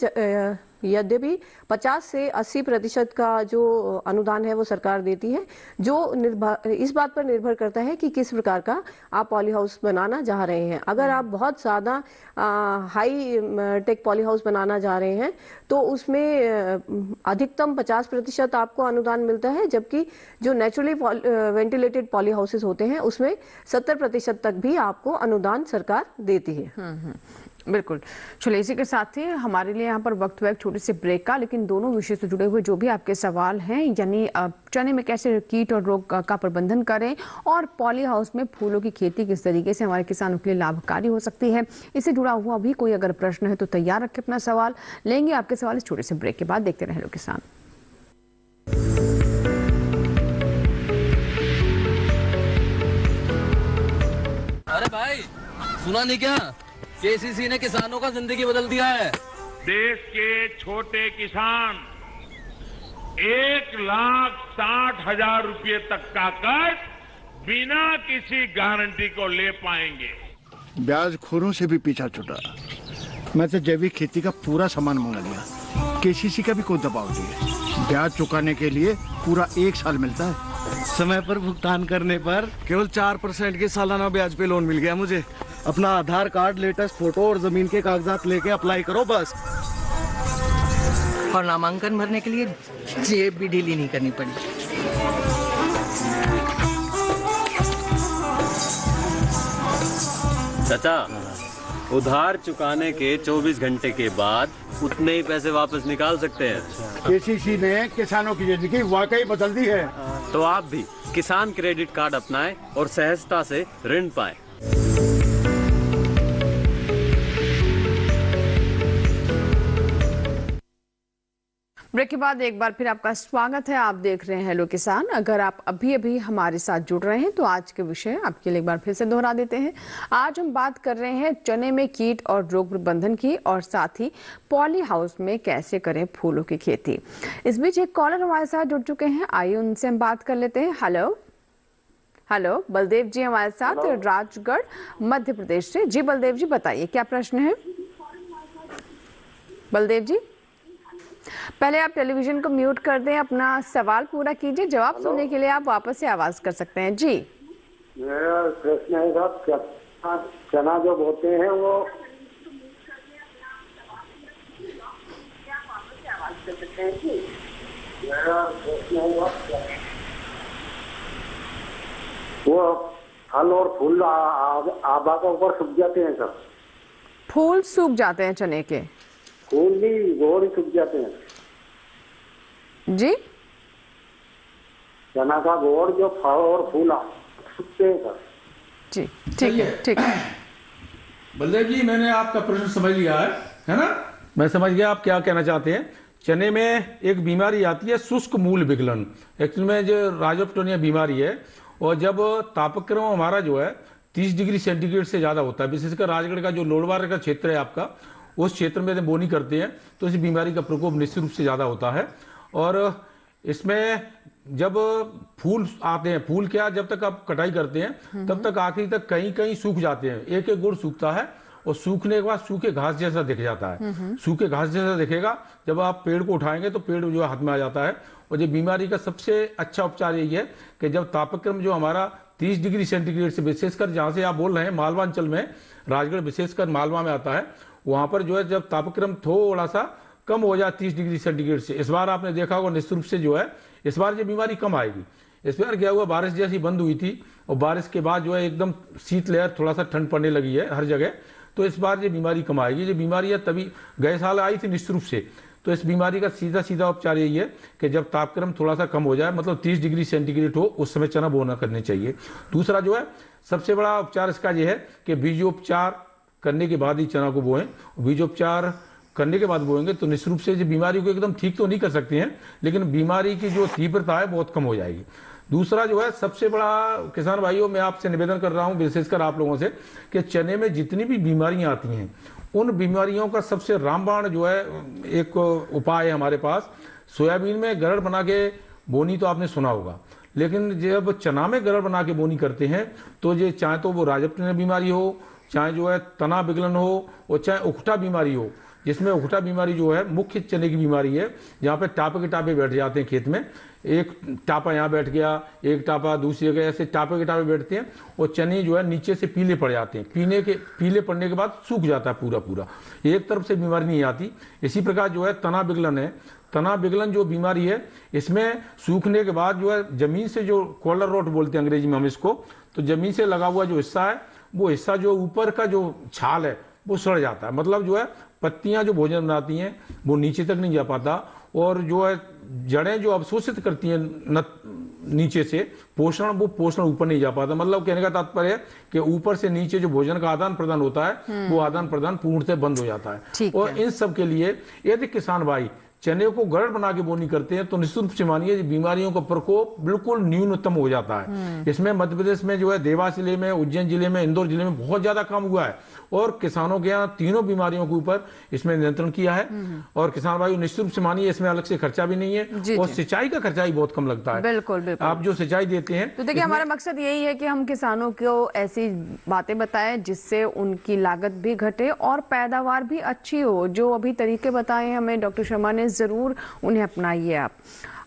यद्यपि 50 से 80% का जो अनुदान है वो सरकार देती है, जो इस बात पर निर्भर करता है कि किस प्रकार का आप पॉली हाउस बनाना चाह रहे हैं। अगर आप बहुत ज़्यादा हाई टेक पॉली हाउस बनाना चाह रहे हैं तो उसमें अधिकतम 50% आपको अनुदान मिलता है, जबकि जो नेचुरली वेंटिलेटेड पॉली हाउसेस होते हैं उसमें 70% तक भी आपको अनुदान सरकार देती है। बिल्कुल। चलिए, इसी के साथ ही हमारे लिए यहाँ पर वक्त हुआ एक छोटे से ब्रेक का, लेकिन दोनों विषय से जुड़े हुए जो भी आपके सवाल हैं, यानी चने में कैसे कीट और रोग का प्रबंधन करें और पॉली हाउस में फूलों की खेती किस तरीके से हमारे किसानों के लिए लाभकारी हो सकती है, इससे जुड़ा हुआ भी कोई अगर प्रश्न है तो तैयार रखें अपना सवाल। लेंगे आपके सवाल इस छोटे से ब्रेक के बाद। देखते रहे हेलो किसान। अरे भाई, सुना नहीं क्या? KCC ने किसानों का जिंदगी बदल दिया है। देश के छोटे किसान 1,60,000 रुपए तक का कर्ज बिना किसी गारंटी को ले पाएंगे। ब्याज खोरों से भी पीछा छुटा। मैं तो जैविक खेती का पूरा सामान मंगा लिया। KCC का भी कोई दबाव नहीं है। ब्याज चुकाने के लिए पूरा 1 साल मिलता है। समय पर भुगतान करने पर केवल 4% के सालाना ब्याज पे लोन मिल गया मुझे। अपना आधार कार्ड, लेटेस्ट फोटो और जमीन के कागजात लेके अप्लाई करो बस। और नामांकन भरने के लिए जेब भी ढीली नहीं करनी पड़ी। चाचा, उधार चुकाने के 24 घंटे के बाद उतने ही पैसे वापस निकाल सकते हैं। KCC ने किसानों की जिंदगी वाकई बदल दी है। तो आप भी किसान क्रेडिट कार्ड अपनाएं और सहजता से ऋण पाएं। ब्रेक के बाद एक बार फिर आपका स्वागत है। आप देख रहे हैं हेलो किसान। अगर आप अभी अभी हमारे साथ जुड़ रहे हैं तो आज के विषय आपके लिए एक बार फिर से दोहरा देते हैं। आज हम बात कर रहे हैं चने में कीट और रोग प्रबंधन की, और साथ ही पॉली हाउस में कैसे करें फूलों की खेती। इस बीच एक कॉलर हमारे साथ जुड़ चुके हैं, आइए उनसे हम बात कर लेते हैं। हेलो, बलदेव जी हमारे साथ राजगढ़ मध्य प्रदेश से। जी बलदेव जी, बताइए क्या प्रश्न है। बलदेव जी। पहले आप टेलीविजन को म्यूट कर दें, अपना सवाल पूरा कीजिए। जवाब सुनने के लिए आप वापस से आवाज कर सकते हैं। जी, मेरा प्रश्न है साहब, चना जो बोते हैं वो फल और फूल आबा के ऊपर सूख जाते हैं सर। फूल सूख जाते हैं चने के? फूल नहीं, गोड़ ही सूख जाते हैं जी। चना का गोड़ जो फल और फूल सूखते हैं सर। जी ठीक है, ठीक है। बलदेव जी, मैंने आपका प्रश्न समझ लिया है ना? मैं समझ गया आप क्या कहना चाहते हैं। चने में एक बीमारी आती है शुष्क मूल विगलन, एक्चुअली में जो राइजोप्टोनिया बीमारी है, और जब तापक्रम हमारा जो है 30 डिग्री सेंटीग्रेड से ज़्यादा होता है, विशेषकर राजगढ़ का जो लोड़वार का क्षेत्र है आपका, उस क्षेत्र में बोनी करते हैं तो इस बीमारी का प्रकोप निश्चित रूप से ज़्यादा होता है। और इसमें जब फूल आते हैं, फूल क्या, जब तक आप कटाई करते हैं तब तक आखिरी तक कहीं कहीं सूख जाते हैं, एक एक गुड़ सूखता है, और सूखने के बाद सूखे घास जैसा दिख जाता है। सूखे घास जैसा दिखेगा, जब आप पेड़ को उठाएंगे तो पेड़ जो हाथ में आ जाता है। और ये बीमारी का सबसे अच्छा उपचार यही है कि जब तापक्रम जो हमारा 30 डिग्री सेंटीग्रेड से, विशेषकर जहाँ से आप बोल रहे हैं मालवा अंचल में, राजगढ़ विशेषकर मालवा में आता है, वहाँ पर जो है जब तापक्रम थोड़ा सा कम हो जाए 30 डिग्री सेंटीग्रेड से, इस बार आपने देखा होगा निश्चित रूप से जो है इस बार ये बीमारी कम आएगी। इस बार क्या हुआ, बारिश जैसी बंद हुई थी और बारिश के बाद जो है एकदम शीतलहर, थोड़ा सा ठंड पड़ने लगी है हर जगह, तो इस बार ये बीमारी कम आएगी। ये बीमारी है तभी गए साल आई थी निश्चित रूप से, तो इस बीमारी का सीधा सीधा उपचार यही है कि जब तापक्रम थोड़ा सा कम हो जाए, मतलब 30 डिग्री सेंटीग्रेड हो, उस समय चना बोना करने चाहिए। दूसरा जो है सबसे बड़ा उपचार इसका यह है कि बीजोपचार करने के बाद ही चना को बोएं। बीजोपचार करने के बाद बोएंगे तो निश्चित रूप से ये बीमारी को एकदम ठीक तो नहीं कर सकते हैं, लेकिन बीमारी की जो तीव्रता है बहुत कम हो जाएगी। दूसरा जो है सबसे बड़ा, किसान भाइयों मैं आपसे निवेदन कर रहा हूं, विशेषकर आप लोगों से, कि चने में जितनी भी बीमारियां आती हैं उन बीमारियों का सबसे रामबाण जो है एक उपाय है हमारे पास। सोयाबीन में गरड़ बना के बोनी तो आपने सुना होगा, लेकिन जब चना में गरड़ बना के बोनी करते हैं तो ये चाहे तो वो राजप्टोनिया बीमारी हो, चाहे जो है तना विगलन हो, और चाहे उखटा बीमारी हो, जिसमें उखटा बीमारी जो है मुख्य चने की बीमारी है, जहाँ पे टापे के टापे बैठ जाते हैं खेत में, एक टापा यहाँ बैठ गया, एक टापा दूसरी जगह, ऐसे टापे के टापे बैठते हैं और चने जो है नीचे से पीले पड़ जाते हैं। पीले पड़ने के बाद सूख जाता है पूरा पूरा, एक तरफ से बीमारी नहीं आती। इसी प्रकार जो है तना विगलन है, तना विगलन जो बीमारी है, इसमें सूखने के बाद जो है जमीन से जो कॉलर रोट बोलते हैं अंग्रेजी में हम इसको, तो जमीन से लगा हुआ जो हिस्सा है, वो हिस्सा जो ऊपर का जो छाल है वो सड़ जाता है, मतलब जो है पत्तियां जो भोजन बनाती हैं वो नीचे तक नहीं जा पाता, और जो है जड़ें जो अवशोषित करती हैं नीचे से पोषण, वो पोषण ऊपर नहीं जा पाता। मतलब कहने का तात्पर्य है कि ऊपर से नीचे जो भोजन का आदान प्रदान होता है वो आदान प्रदान पूर्णतः बंद हो जाता है। और इन सब के लिए यदि किसान भाई चने को गरड़ बना के बोनी करते हैं तो निश्चित रूप से मानिए बीमारियों का प्रकोप बिल्कुल न्यूनतम हो जाता है। इसमें मध्य प्रदेश में जो है देवास जिले में, उज्जैन जिले में, इंदौर जिले में बहुत ज्यादा काम हुआ है, और किसानों के यहाँ तीनों बीमारियों के ऊपर इसमें नियंत्रण किया है। और किसान भाई निश्चित रूप से मानिए इसमें अलग से खर्चा भी नहीं है, और सिंचाई का खर्चा ही बहुत कम लगता है। बिल्कुल बिल्कुल, आप जो सिंचाई देते हैं तो देखिए हमारा मकसद यही है कि हम किसानों को ऐसी बातें बताएं जिससे उनकी लागत भी घटे और पैदावार भी अच्छी हो। जो अभी तरीके बताए हमें डॉक्टर शर्मा ने, जरूर उन्हें अपनाइए आप।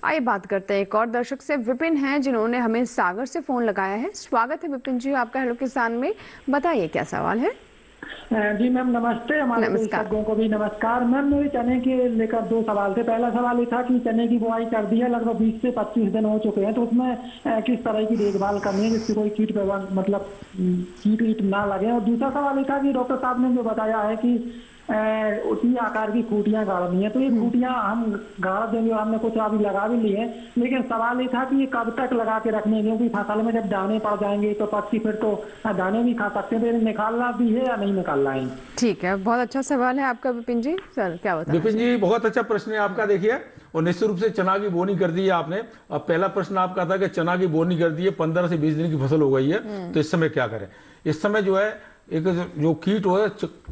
आइए बात करते हैं एक और दर्शक से, विपिन हैं जिन्होंने हमें सागर से फोन लगाया है। स्वागत है विपिन जी आपका हेलो किसान में, बताइए क्या सवाल है। जी मैम नमस्ते, हमारे दर्शकों को भी नमस्कार। मैम मेरे चने के लेकर दो सवाल थे। पहला सवाल ये था कि चने की बुआई कर दी है, लगभग 20 से 25 दिन हो चुके हैं, तो उसमें किस तरह की देखभाल करनी है जिससे कोई कीट मतलब कीट ना लगे। और दूसरा सवाल ये था कि डॉक्टर साहब ने जो बताया है कि उसी आकार की खूटियां गाड़नी है, तो ये खूटियां हम गाड़ देंगे और हमने कुछ अभी लगा भी ली है, लेकिन सवाल ये था कि ये कब तक लगा के रखने, क्योंकि फसल में जब दाने पड़ जाएंगे तो पक्षी फिर तो दाने भी खा सकते हैं, तो निकालना भी है या नहीं निकालना है। ठीक है, बहुत अच्छा सवाल है आपका विपिन जी, सर क्या बताएं। विपिन जी बहुत अच्छा प्रश्न है आपका। देखिए, और निश्चित रूप से चना की बोनी कर दी है आपने। अब पहला प्रश्न आपका था कि चना की बोनी कर दी है, 15 से 20 दिन की फसल हो गई है, तो इस समय क्या करें। इस समय जो है एक जो कीट हो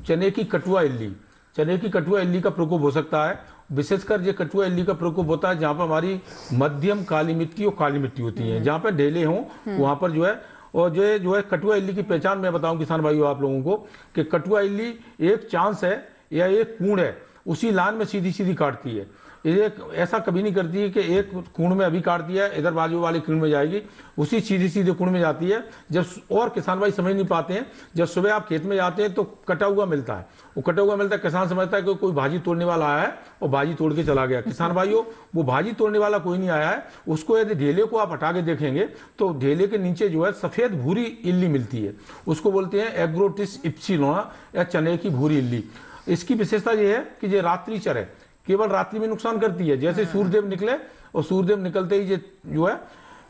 चने की कटुआ इल्ली, चने की कटुआ इल्ली का प्रकोप हो सकता है। विशेषकर ये कटुआ इल्ली का प्रकोप होता है जहाँ पर हमारी मध्यम काली मिट्टी और काली मिट्टी होती है, जहाँ पर ढेले हों वहाँ पर जो है। और जो है कटुआ इल्ली की पहचान मैं बताऊं किसान भाइयों आप लोगों को कि कटुआ इल्ली एक चांस है या एक कूड़ है, उसी लाइन में सीधी सीधी काटती है। ये ऐसा कभी नहीं करती है कि एक कुंड में अभी काट दिया इधर बाजू वाले कुंड में जाएगी, उसी सीधे सीधे कुंड में जाती है। जब और किसान भाई समझ नहीं पाते हैं, जब सुबह आप खेत में जाते हैं तो कटा हुआ मिलता है, वो कटा हुआ मिलता है, किसान समझता है कि कोई भाजी तोड़ने वाला आया है और भाजी तोड़ के चला गया। किसान भाइयों, वो भाजी तोड़ने वाला कोई नहीं आया है, उसको यदि ढेले को आप हटा के देखेंगे तो ढेले के नीचे जो है सफेद भूरी इल्ली मिलती है, उसको बोलते हैं एग्रोटिस इप्सिलोना या चने की भूरी इल्ली। इसकी विशेषता यह है कि ये रात्रिचर है, केवल रात्रि में नुकसान करती है। जैसे सूर्यदेव निकले और सूर्यदेव निकलते ही ये जो है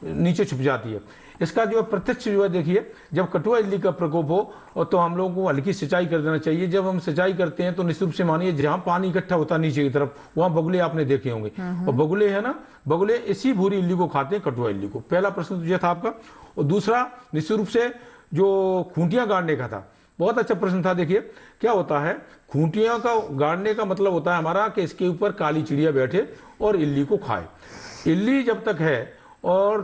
नीचे छुप जाती है। इसका जो है प्रत्यक्ष जो है देखिए, जब कटुआ इल्ली का प्रकोप हो और तो हम लोगों को हल्की सिंचाई कर देना चाहिए। जब हम सिंचाई करते हैं तो निश्चित रूप से मानिए जहां पानी इकट्ठा होता है नीचे की तरफ, वहां बगुले आपने देखे होंगे, और बगुले है ना, बगुले इसी भूरी इल्ली को खाते हैं, कटुआ इल्ली को। पहला प्रश्न तो यह था आपका। और दूसरा निश्चित रूप से जो खूंटियां गाड़ने का था, बहुत अच्छा प्रश्न था। देखिए क्या होता है, खूंटियां का गाड़ने का मतलब होता है हमारा कि इसके ऊपर काली चिड़िया बैठे और इल्ली को खाए। इल्ली जब तक है और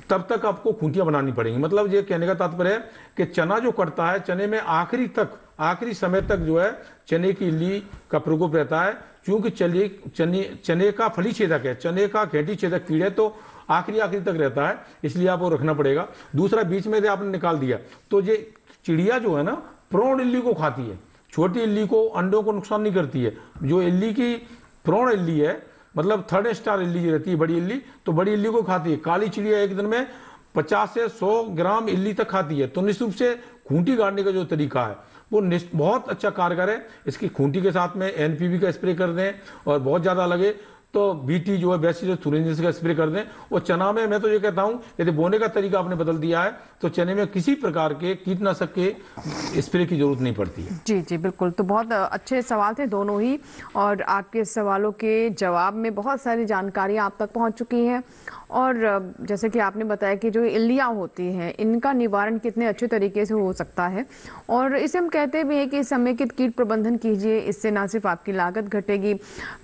तब तक आपको खूंटियां बनानी पड़ेंगी। मतलब ये कहने का तात्पर्य है कि चना जो कटता है, चने में आखिरी समय तक जो है चने की इल्ली का प्रकोप रहता है। क्योंकि चने का फली छेदक है, चने का घेंटी छेदक कीड़े है, तो आखिरी तक रहता है, इसलिए आपको रखना पड़ेगा। दूसरा, बीच में से आपने निकाल दिया तो ये चिड़िया जो है ना प्रौढ़ इल्ली को खाती है, छोटी इल्ली को, अंडों को नुकसान नहीं करती है। जो इल्ली की प्रौढ़ इल्ली है, मतलब 3rd स्टार इल्ली रहती है बड़ी इल्ली, तो बड़ी इल्ली को खाती है। काली चिड़िया एक दिन में 50 से 100 ग्राम इल्ली तक खाती है। तो निश्चित रूप से खूंटी गाड़ने का जो तरीका है वो बहुत अच्छा कारगर है। इसकी खूंटी के साथ में NPV का स्प्रे कर दें, और बहुत ज्यादा लगे तो BT जो है बैसिलस thuringiensis का स्प्रे कर दें। और चना में मैं तो ये कहता हूँ, यदि बोने का तरीका आपने बदल दिया है तो चने में किसी प्रकार के कीटनाशक के स्प्रे की जरूरत नहीं पड़ती है। जी जी बिल्कुल। तो बहुत अच्छे सवाल थे दोनों ही, और आपके सवालों के जवाब में बहुत सारी जानकारियाँ आप तक पहुँच चुकी हैं। और जैसे कि आपने बताया कि जो इल्लियाँ होती हैं, इनका निवारण कितने अच्छे तरीके से हो सकता है, और इसे हम कहते भी हैं कि समेकित कीट प्रबंधन कीजिए। इससे ना सिर्फ आपकी लागत घटेगी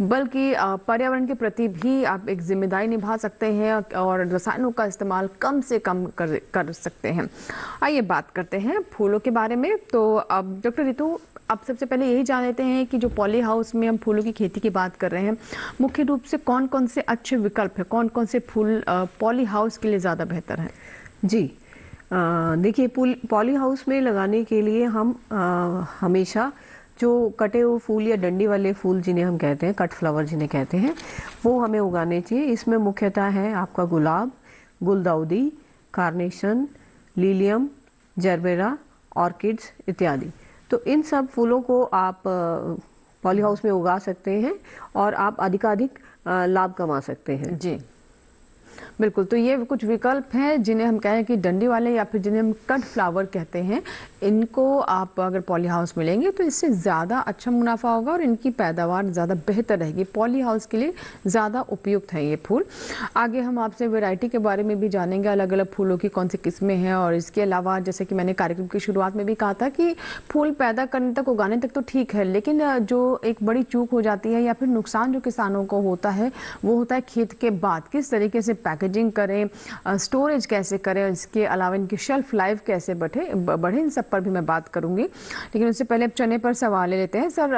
बल्कि पर्यावरण के प्रति भी आप एक जिम्मेदारी निभा सकते हैं और रसायनों का इस्तेमाल कम से कम कर सकते हैं। आइए बात करते हैं फूलों के बारे में। तो अब डॉक्टर रितु, अब सबसे पहले यही जान लेते हैं कि जो पॉली हाउस में हम फूलों की खेती की बात कर रहे हैं, मुख्य रूप से कौन कौन से अच्छे विकल्प है, कौन कौन से फूल पॉली हाउस के लिए ज़्यादा बेहतर है? जी देखिए, पॉली हाउस में लगाने के लिए हम हमेशा जो कटे हुए फूल या डंडी वाले फूल जिन्हें हम कहते हैं, कट फ्लावर जिन्हें कहते हैं, वो हमें उगाने चाहिए। इसमें मुख्यतः है आपका गुलाब, गुलदाउदी, कार्नेशन, लिलियम, जरबेरा, ऑर्किड्स इत्यादि। तो इन सब फूलों को आप पॉली हाउस में उगा सकते हैं और आप अधिकाधिक लाभ कमा सकते हैं। जी बिल्कुल। तो ये कुछ विकल्प हैं जिन्हें हम कहें कि डंडी वाले या फिर जिन्हें हम कट फ्लावर कहते हैं, इनको आप अगर पॉली हाउस में लेंगे तो इससे ज़्यादा अच्छा मुनाफा होगा और इनकी पैदावार ज़्यादा बेहतर रहेगी। पॉली हाउस के लिए ज़्यादा उपयुक्त हैं ये फूल। आगे हम आपसे वैरायटी के बारे में भी जानेंगे, अलग अलग फूलों की कौन सी किस्में हैं। और इसके अलावा जैसे कि मैंने कार्यक्रम की शुरुआत में भी कहा था कि फूल पैदा करने तक, उगाने तक तो ठीक है, लेकिन जो एक बड़ी चूक हो जाती है या फिर नुकसान जो किसानों को होता है वो होता है खेत के बाद। किस तरीके से पैकेजिंग करें, स्टोरेज कैसे करें, इसके अलावा इनकी शेल्फ लाइफ कैसे बढ़े, इन सब पर भी मैं बात करूंगी। लेकिन उससे पहले अब चने पर सवाल ले लेते हैं। सर,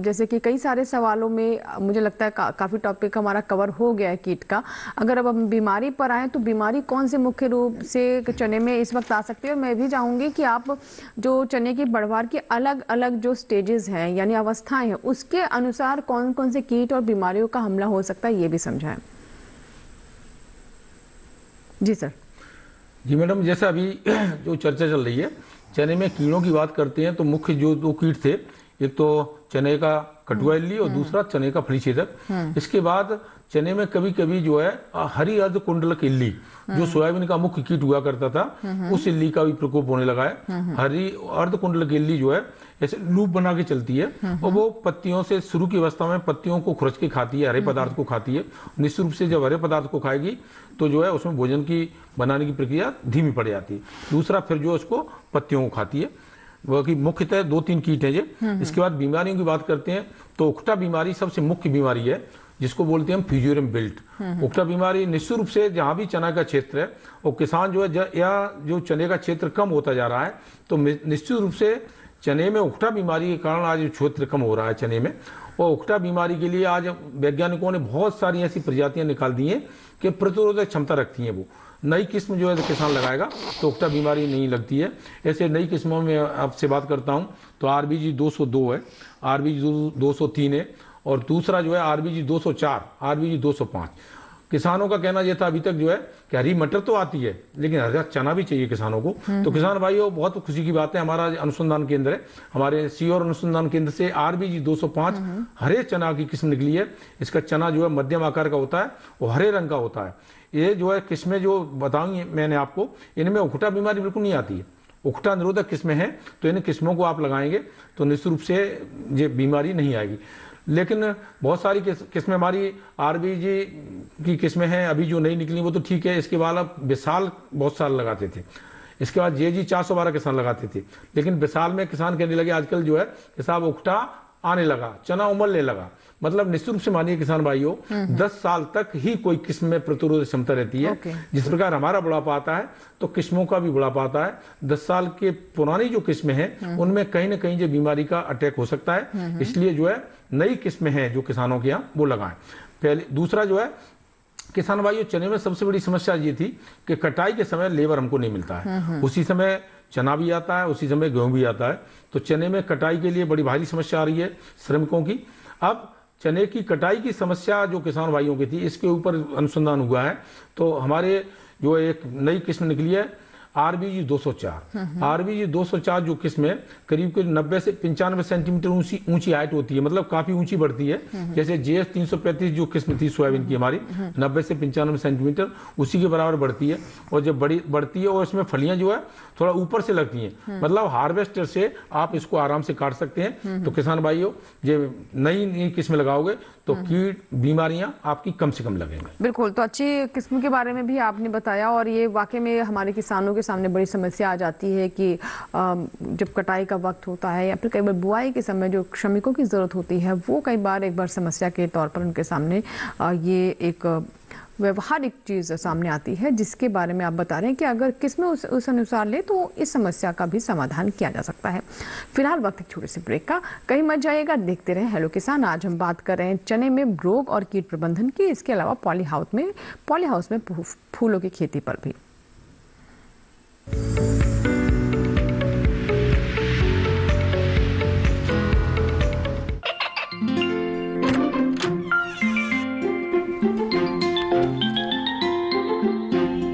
जैसे कि कई सारे सवालों में मुझे लगता है काफ़ी टॉपिक हमारा कवर हो गया है कीट का। अगर अब हम बीमारी पर आएँ तो बीमारी कौन से मुख्य रूप से चने में इस वक्त आ सकती है? और मैं भी चाहूँगी कि आप जो चने की बढ़वार की अलग अलग जो स्टेजेस हैं यानी अवस्थाएँ हैं, उसके अनुसार कौन कौन से कीट और बीमारियों का हमला हो सकता है, ये भी समझाएं। जी सर। जी मैडम, जैसा अभी जो चर्चा चल रही है, चने में कीड़ों की बात करते हैं तो मुख्य जो दो कीट थे, एक तो चने का कटुआ इल्ली और दूसरा चने का फली छेदक। इसके बाद चने में कभी कभी जो है हरी अर्धकुंडलक इल्ली, जो सोयाबीन का मुख्य कीट हुआ करता था, उस इल्ली का भी प्रकोप होने लगा है। हरी अर्धकुंडलक इल्ली जो है ऐसे लूप बना के चलती है और वो पत्तियों से शुरू की अवस्था में पत्तियों को खुरच के खाती है, हरे पदार्थ को खाती है। निश्चित रूप से जब हरे पदार्थ को खाएगी तो जो है उसमें भोजन की बनाने की प्रक्रिया धीमी पड़ जाती है। दूसरा फिर जो उसको पत्तियों को खाती है। वह की मुख्यतः 2-3 कीट हैं ये। इसके बाद बीमारियों की बात करते हैं तो उकटा बीमारी सबसे मुख्य बीमारी है, जिसको बोलते हैं हम फ्यूजेरियम बिल्ट। उकटा बीमारी निश्चित रूप से जहां भी चना का क्षेत्र है और किसान जो है या जो चने का क्षेत्र कम होता जा रहा है तो निश्चित रूप से चने में उकठा बीमारी के कारण आज क्षेत्र कम हो रहा है चने में, और उकठा बीमारी के लिए आज वैज्ञानिकों ने बहुत सारी ऐसी प्रजातियां निकाल दी हैं कि प्रतिरोधक क्षमता रखती हैं। वो नई किस्म जो है किसान लगाएगा तो उकठा बीमारी नहीं लगती है। ऐसे नई किस्मों में आपसे बात करता हूं तो RBG 202 है, RBG 203 है, और दूसरा जो है RBG 204, RBG 205। किसानों का कहना यह था अभी तक जो है कि हरी मटर तो आती है लेकिन हरा चना भी चाहिए किसानों को। तो किसान भाइयों बहुत खुशी की बात है, हमारा अनुसंधान केंद्र है, हमारे सीओर अनुसंधान केंद्र से RBG 205 हरे चना की किस्म निकली है। इसका चना जो है मध्यम आकार का होता है और हरे रंग का होता है। ये जो है किस्में जो बताऊंगी मैंने आपको, इनमें उकठा बीमारी बिल्कुल नहीं आती है, उकठा निरोधक किस्में हैं। तो इन किस्मों को आप लगाएंगे तो निश्चित रूप से ये बीमारी नहीं आएगी। लेकिन बहुत सारी किस्में हमारी RBG की किस्में हैं अभी जो नई निकली वो तो ठीक है। इसके बाद अब विशाल बहुत साल लगाते थे, इसके बाद JG 412 किसान लगाते थे, लेकिन विशाल में किसान कहने लगे आजकल जो है कि साहब उकठा आने लगा, चना उमलने लगा। मतलब निश्चित रूप से मानिए किसान भाइयों 10 साल तक ही कोई किस्म में प्रतिरोधक क्षमता रहती है। जिस प्रकार हमारा बुढ़ापा आता है तो किस्मों का भी बुढ़ापा आता है। 10 साल के पुरानी जो किस्में हैं उनमें कहीं ना कहीं जो बीमारी का अटैक हो सकता है, इसलिए जो है नई किस्में हैं जो किसानों के यहाँ वो लगाएं पहले। दूसरा जो है किसान भाइयों चने में सबसे बड़ी समस्या ये थी कि कटाई के समय लेबर हमको नहीं मिलता है। उसी समय चना भी आता है, उसी समय गेहूं भी आता है, तो चने में कटाई के लिए बड़ी भारी समस्या आ रही है श्रमिकों की। अब चने की कटाई की समस्या जो किसान भाइयों की थी इसके ऊपर अनुसंधान हुआ है, तो हमारे जो एक नई किस्म निकली है RBG 204। RBG 204 जो किस्म है करीब 90 से 95 सेंटीमीटर ऊंची हाइट होती है, मतलब काफी ऊंची बढ़ती है। जैसे JS 335 जो किस्म थी सोयाबीन की हमारी 90 से 95 सेंटीमीटर उसी के बराबर बढ़ती है, और जब बढ़ती है और इसमें फलियां जो है थोड़ा ऊपर से लगती हैं, मतलब हार्वेस्टर से आप इसको आराम से काट सकते हैं। तो किसान भाइयों ये नई किस्म लगाओगे तो कीट बीमारियां आपकी कम से कम लगेंगी। बिल्कुल, तो अच्छी किस्म के बारे में भी आपने बताया, और ये वाकई में हमारे किसानों के सामने बड़ी समस्या आ जाती है कि जब कटाई का वक्त होता है या फिर कई बार बुआई के समय जो श्रमिकों की ज़रूरत होती है वो कई बार एक बार समस्या के तौर पर उनके सामने ये एक व्यवहारिक चीज़ सामने आती है, जिसके बारे में आप बता रहे हैं कि अगर किस्में उस अनुसार ले तो इस समस्या का भी समाधान किया जा सकता है। फिलहाल वक्त एक छोटे से ब्रेक का, कहीं मत जाइएगा, देखते रहें हेलो किसान। आज हम बात कर रहे हैं चने में रोग और कीट प्रबंधन की, इसके अलावा पॉली हाउस में फूलों की खेती पर भी।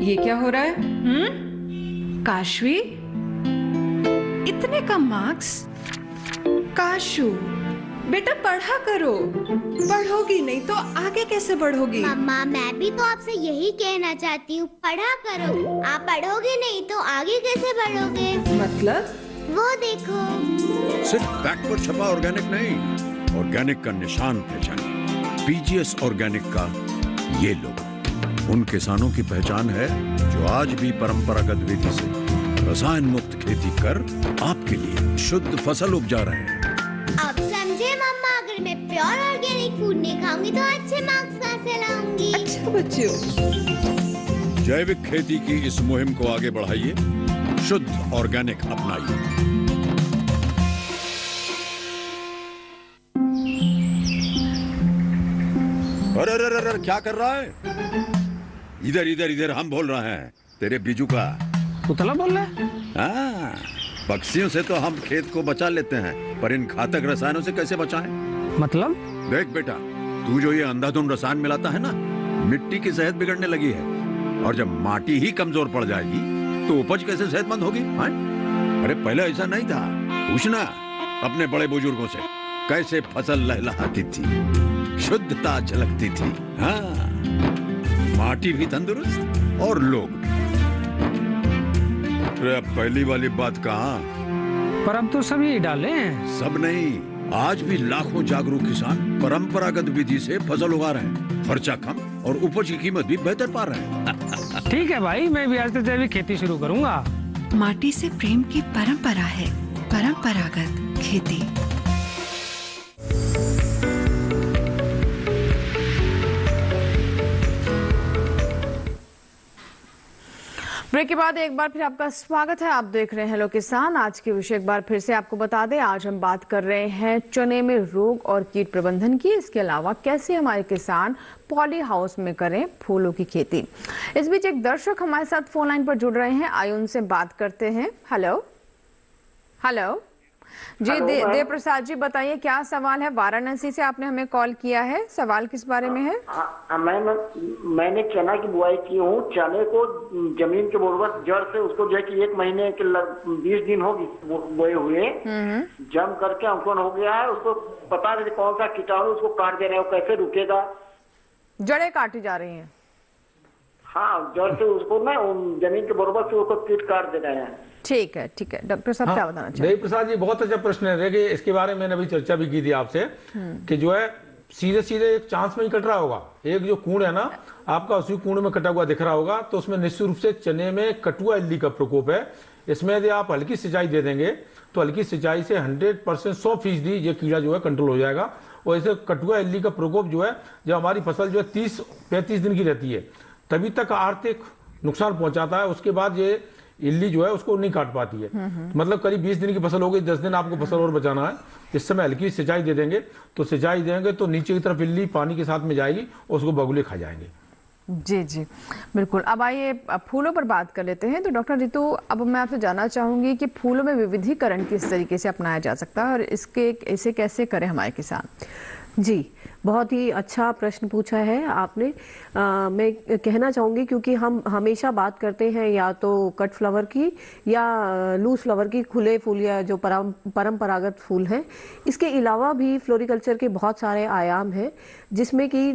ये क्या हो रहा है? काशवी, इतने कम मार्क्स? काशू बेटा पढ़ा करो, पढ़ोगी नहीं तो आगे कैसे बढ़ोगी? मम्मा मैं भी तो आपसे यही कहना चाहती हूँ, पढ़ा करो। आप पढ़ोगे नहीं तो आगे कैसे बढ़ोगे? मतलब? वो देखो, सिर्फ बैक पर छपा ऑर्गेनिक नहीं, ऑर्गेनिक का निशान पहचानिए। PGS ऑर्गेनिक का ये लोगो उन किसानों की पहचान है जो आज भी परंपरागत विधि से रसायन मुक्त खेती कर आपके लिए शुद्ध फसल उपजा रहे हैं। अब समझे मम्मा, अगर मैं प्योर ऑर्गेनिक फूड नहीं खाऊंगी तो अच्छे मार्क्स कहाँ से लाऊंगी? अच्छा बच्चों, जैविक खेती की इस मुहिम को आगे बढ़ाइए, शुद्ध ऑर्गेनिक अपनाइए। अरे क्या कर रहा है? इधर इधर इधर, हम बोल रहे हैं तेरे बीजू का। पुतला बोल रहा है? हाँ, पक्षियों से तो हम खेत को बचा लेते हैं, पर इन घातक रसायनों से कैसे बचाएं? मतलब? देख बेटा, तू जो ये अंधाधुंध रसायन मिलाता है ना, मिट्टी की सेहत बिगड़ने लगी है, और जब माटी ही कमजोर पड़ जाएगी तो उपज कैसे सेहतमंद होगी? हाँ? अरे पहले ऐसा नहीं था, पूछना अपने बड़े बुजुर्गों से, कैसे फसल लहलहाती थी, शुद्धता झलकती थी। हाँ, माटी भी तंदुरुस्त और लोग भी। अरे पहली वाली बात कहाँ? पर अब तो सभी डाले हैं। सब नहीं, आज भी लाखों जागरूक किसान परंपरागत विधि से फसल उगा रहे हैं, खर्चा कम और उपज की कीमत भी बेहतर पा रहे हैं। ठीक है भाई, मैं भी आज से जैविक खेती शुरू करूंगा। माटी से प्रेम की परंपरा है परंपरागत खेती। ब्रेक के बाद एक बार फिर आपका स्वागत है। आप देख रहे हैं हेलो किसान। आज के विषय एक बार फिर से आपको बता दें, आज हम बात कर रहे हैं चने में रोग और कीट प्रबंधन की। इसके अलावा कैसे हमारे किसान पॉली हाउस में करें फूलों की खेती। इस बीच एक दर्शक हमारे साथ फोन लाइन पर जुड़ रहे हैं, आइए उनसे बात करते हैं। हेलो हेलो जी, देव प्रसाद जी बताइए क्या सवाल है। वाराणसी से आपने हमें कॉल किया है, सवाल किस बारे में है? मैंने चना की बुआई की हूँ। चने को जमीन के बोरबत जड़ से उसको जो है कि 1 महीने के 20 दिन होगी बोए हुए, जम करके अंकुरन हो गया है। उसको पता नहीं कौन सा कीटाणु उसको काट दे रहे हैं, वो कैसे रुकेगा? जड़ें काटी जा रही हैं। हाँ, जड़ से उसको ना जमीन के बोरबत से उसको कीट काट दे रहे हैं। ठीक है ठीक है, डॉक्टर साहब क्या बताना चाहिए? देव प्रसाद जी बहुत अच्छा प्रश्न है। देखिए इसके बारे में मैंने अभी चर्चा भी की थी आपसे कि जो है सीधे सीधे एक चांस में ही कट रहा होगा। एक जो कूड़ है ना आपका, उसी कूड़ में कटा हुआ दिख रहा होगा, तो उसमें निश्चित रूप से चने में कटुआ इल्ली का प्रकोप है। इसमें यदि आप हल्की सिंचाई दे देंगे तो हल्की सिंचाई से 100% 100% ये कीड़ा जो है कंट्रोल हो जाएगा। और ऐसे कटुआ इल्ली का प्रकोप जो है, जब हमारी फसल जो है 30-35 दिन की रहती है तभी तक आर्थिक नुकसान पहुंचाता है। उसके बाद ये इल्ली जो है उसको नहीं काट पाती है। मतलब करीब 20 दिन की फसल हो गई, 10 दिन आपको फसल और बचाना है। इस समय हल्की सिंचाई दे देंगे तो सिंचाई देंगे तो नीचे की तरफ इल्ली पानी के साथ में जाएगी और उसको बगुले खा जाएंगे। जी जी बिल्कुल। अब आइए फूलों पर बात कर लेते हैं। तो डॉक्टर रितु, अब मैं आपसे जानना चाहूंगी कि फूलों में विविधीकरण किस तरीके से अपनाया जा सकता है और इसे कैसे करें हमारे किसान? जी, बहुत ही अच्छा प्रश्न पूछा है आपने। मैं कहना चाहूँगी क्योंकि हम हमेशा बात करते हैं या तो कट फ्लावर की या लूज फ्लावर की, खुले फूल या जो परंपरागत फूल हैं। इसके अलावा भी फ्लोरिकल्चर के बहुत सारे आयाम हैं जिसमें कि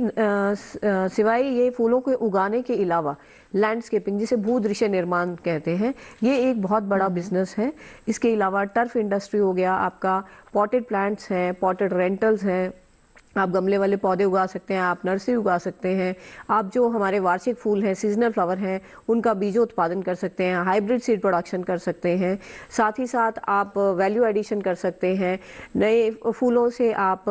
सिवाय ये फूलों के उगाने के अलावा लैंडस्केपिंग, जिसे भूदृश्य निर्माण कहते हैं, ये एक बहुत बड़ा बिजनेस है। इसके अलावा टर्फ इंडस्ट्री हो गया आपका, पॉटेड प्लांट्स हैं, पॉटेड रेंटल्स हैं, आप गमले वाले पौधे उगा सकते हैं, आप नर्सरी उगा सकते हैं, आप जो हमारे वार्षिक फूल हैं, सीजनल फ्लावर हैं, उनका बीजोत्पादन कर सकते हैं, हाइब्रिड सीड प्रोडक्शन कर सकते हैं। साथ ही साथ आप वैल्यू एडिशन कर सकते हैं। नए फूलों से आप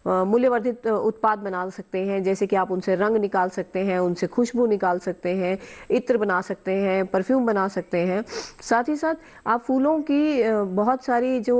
मूल्यवर्धित उत्पाद बना सकते हैं, जैसे कि आप उनसे रंग निकाल सकते हैं, उनसे खुशबू निकाल सकते हैं, इत्र बना सकते हैं, परफ्यूम बना सकते हैं। साथ ही साथ आप फूलों की बहुत सारी जो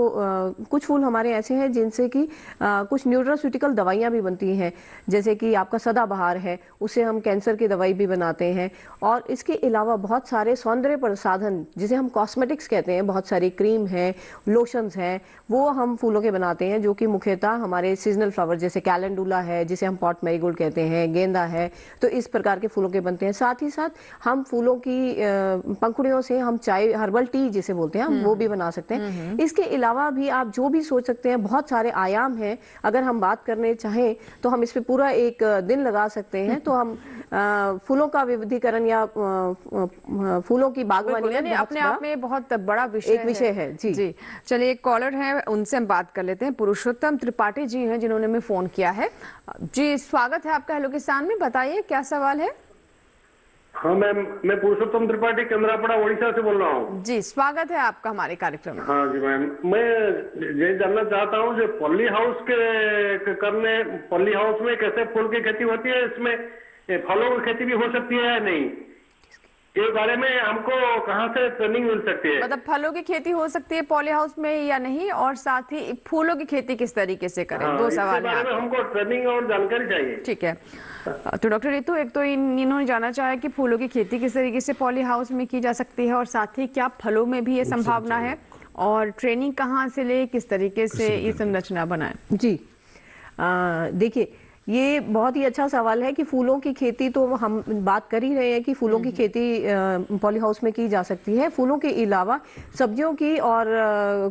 कुछ फूल हमारे ऐसे हैं जिनसे कि कुछ न्यूट्रास्यूटिकल दवाइयाँ भी बनती हैं, जैसे कि आपका सदाबहार है, उससे हम कैंसर की दवाई भी बनाते हैं। और इसके अलावा बहुत सारे सौंदर्य प्रसाधन, जिसे हम कॉस्मेटिक्स कहते हैं, बहुत सारी क्रीम है, लोशंस हैं, वो हम फूलों के बनाते हैं, जो कि मुख्यतः हमारे सीजनल फ्लावर जैसे कैलेंडुला है, जिसे हम पॉट मैरीगोल्ड कहते हैं, गेंदा है, तो इस प्रकार के फूलों के बनते हैं। साथ ही साथ हम फूलों की पंखुड़ियों से हम चाय, हर्बल टी जिसे बोलते हैं, हम वो भी बना सकते हैं। इसके अलावा भी आप जो भी सोच सकते हैं, बहुत सारे आयाम हैं। अगर हम बात करने चाहें तो हम इस पे पूरा एक दिन लगा सकते हैं। तो हम फूलों का विविधीकरण या फूलों की बागवानी अपने आप में बहुत बड़ा विषय है। जी चलिए, एक कॉलर है, उनसे हम बात कर लेते हैं। पुरुषोत्तम त्रिपाठी जी हैं जिन्होंने हमें फोन किया है। जी स्वागत है आपका हेलो किसान में, बताइए क्या सवाल है? हाँ मैम, मैं पुरुषोत्तम त्रिपाठी केंद्रापड़ा ओडिशा से बोल रहा हूँ। जी स्वागत है आपका हमारे कार्यक्रम में। हाँ जी मैम, मैं ये जानना चाहता हूँ जो पॉली हाउस पॉली हाउस में कैसे फूल की खेती होती है, इसमें फलों की खेती भी हो सकती है या नहीं, के बारे में हमको कहाँ से ट्रेनिंग मिल सकती है? मतलब फलों की खेती हो सकती है पॉली हाउस में या नहीं, और साथ ही फूलों की खेती किस तरीके से करें? हाँ, दो सवाल है। हमको ट्रेनिंग और जानकारी चाहिए। ठीक है, तो डॉक्टर रितु, एक तो इन्होंने जानना चाहा कि फूलों की खेती किस तरीके से पॉली हाउस में की जा सकती है, और साथ ही क्या फलों में भी ये संभावना है, और ट्रेनिंग कहाँ से ले, किस तरीके से ये संरचना बनाए? जी देखिए, ये बहुत ही अच्छा सवाल है कि फूलों की खेती, तो हम बात कर ही रहे हैं कि फूलों की खेती पॉली हाउस में की जा सकती है। फूलों के अलावा सब्जियों की और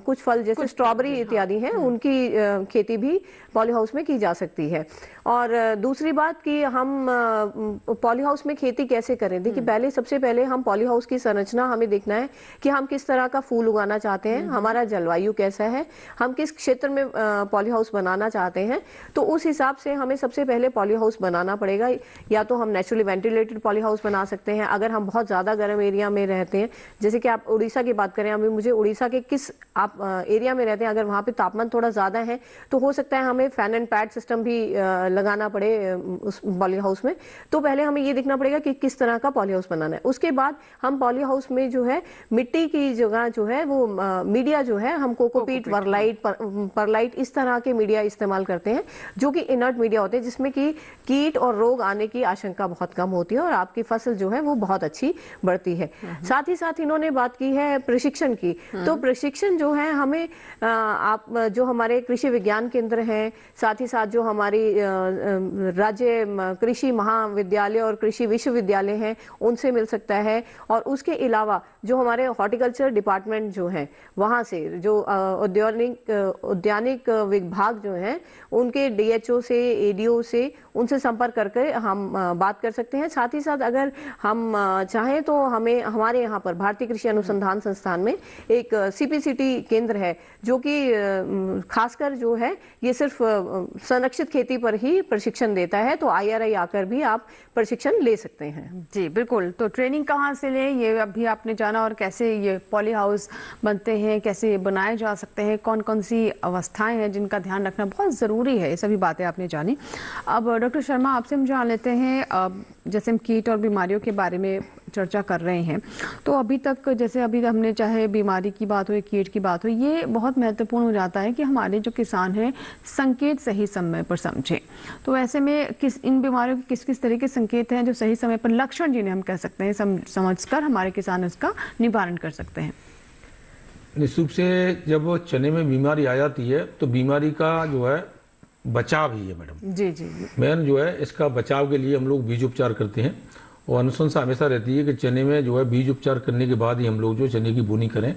कुछ फल जैसे स्ट्रॉबेरी इत्यादि हैं, उनकी खेती भी पॉली हाउस में की जा सकती है। और दूसरी बात कि हम पॉली हाउस में खेती कैसे करें। देखिए, सबसे पहले हम पॉली हाउस की संरचना हमें देखना है कि हम किस तरह का फूल उगाना चाहते हैं, हमारा जलवायु कैसा है, हम किस क्षेत्र में पॉली हाउस बनाना चाहते हैं, तो उस हिसाब से हमें सबसे पहले पॉली हाउस बनाना पड़ेगा। या तो हम नेचुरली वेंटिलेटेड पॉली हाउस बना सकते हैं, अगर हम बहुत ज़्यादा गर्म एरिया में रहते हैं, जैसे कि आप उड़ीसा की बात करें, अभी मुझे उड़ीसा के किस आप एरिया में रहते हैं, अगर वहाँ पे तापमान थोड़ा ज़्यादा है तो हो सकता है हमें फैन एंड पैड सिस्टम भी लगाना पड़े उस पॉली हाउस में। तो पहले हमें ये देखना पड़ेगा कि किस तरह का पॉली हाउस बनाना है। उसके बाद हम पॉली हाउस में जो है मिट्टी की जगह जो है वो मीडिया जो है हम कोकोपीट, वर्लाइट, परलाइट इस तरह के मीडिया इस्तेमाल करते हैं, जो कि इनर्ट मीडिया होते हैं, जिसमें कि कीट और रोग आने की आशंका बहुत कम होती है और आपकी फसल जो है वो बहुत अच्छी बढ़ती है। साथ ही साथ इन्होंने बात की है प्रशिक्षण की, तो प्रशिक्षण जो है हमें आप जो हमारे कृषि विज्ञान केंद्र हैं, साथ ही साथ जो हमारी राज्य कृषि महाविद्यालय और कृषि विश्वविद्यालय हैं उनसे मिल सकता है। और उसके अलावा जो हमारे हॉर्टिकल्चर डिपार्टमेंट जो हैं वहाँ से जो उद्यानिक विभाग जो हैं उनके DHO से, ADO से, उनसे संपर्क करके हम बात कर सकते हैं। साथ ही साथ अगर हम चाहें तो हमें हमारे यहाँ पर भारतीय कृषि अनुसंधान संस्थान में एक CPCT केंद्र है, जो कि खासकर जो है ये सिर्फ संरक्षित खेती पर ही प्रशिक्षण देता है, तो IRI आकर भी आप प्रशिक्षण ले सकते हैं। जी बिल्कुल। तो ट्रेनिंग कहाँ से लें ये अभी आपने जाना, और कैसे ये पॉली हाउस बनते हैं, कैसे ये बनाए जा सकते हैं, कौन कौन सी अवस्थाएं हैं जिनका ध्यान रखना बहुत ज़रूरी है, ये सभी बातें आपने जानी। अब डॉक्टर शर्मा आपसे हम जान लेते हैं, जैसे हम कीट और बीमारियों के बारे में चर्चा कर रहे हैं, तो अभी तक जैसे अभी हमने चाहे बीमारी की बात हो, कीट की बात हो, ये बहुत महत्वपूर्ण हो जाता है कि हमारे जो किसान हैं संकेत सही समय पर समझें। तो ऐसे में इन बीमारियों के किस किस तरह के संकेत हैं जो सही समय पर, लक्षण जिन्हें हम कह सकते हैं, समझकर हमारे किसान इसका निवारण कर सकते हैं? निश्चित रूप से जब चने में बीमारी आ जाती है तो बीमारी का जो है बचाव ही है मैडम। जी जी। मेन जो है इसका बचाव के लिए हम लोग बीज उपचार करते हैं, और अनुशंसा हमेशा रहती है कि चने में जो है बीज उपचार करने के बाद ही हम लोग जो चने की बुनी करें।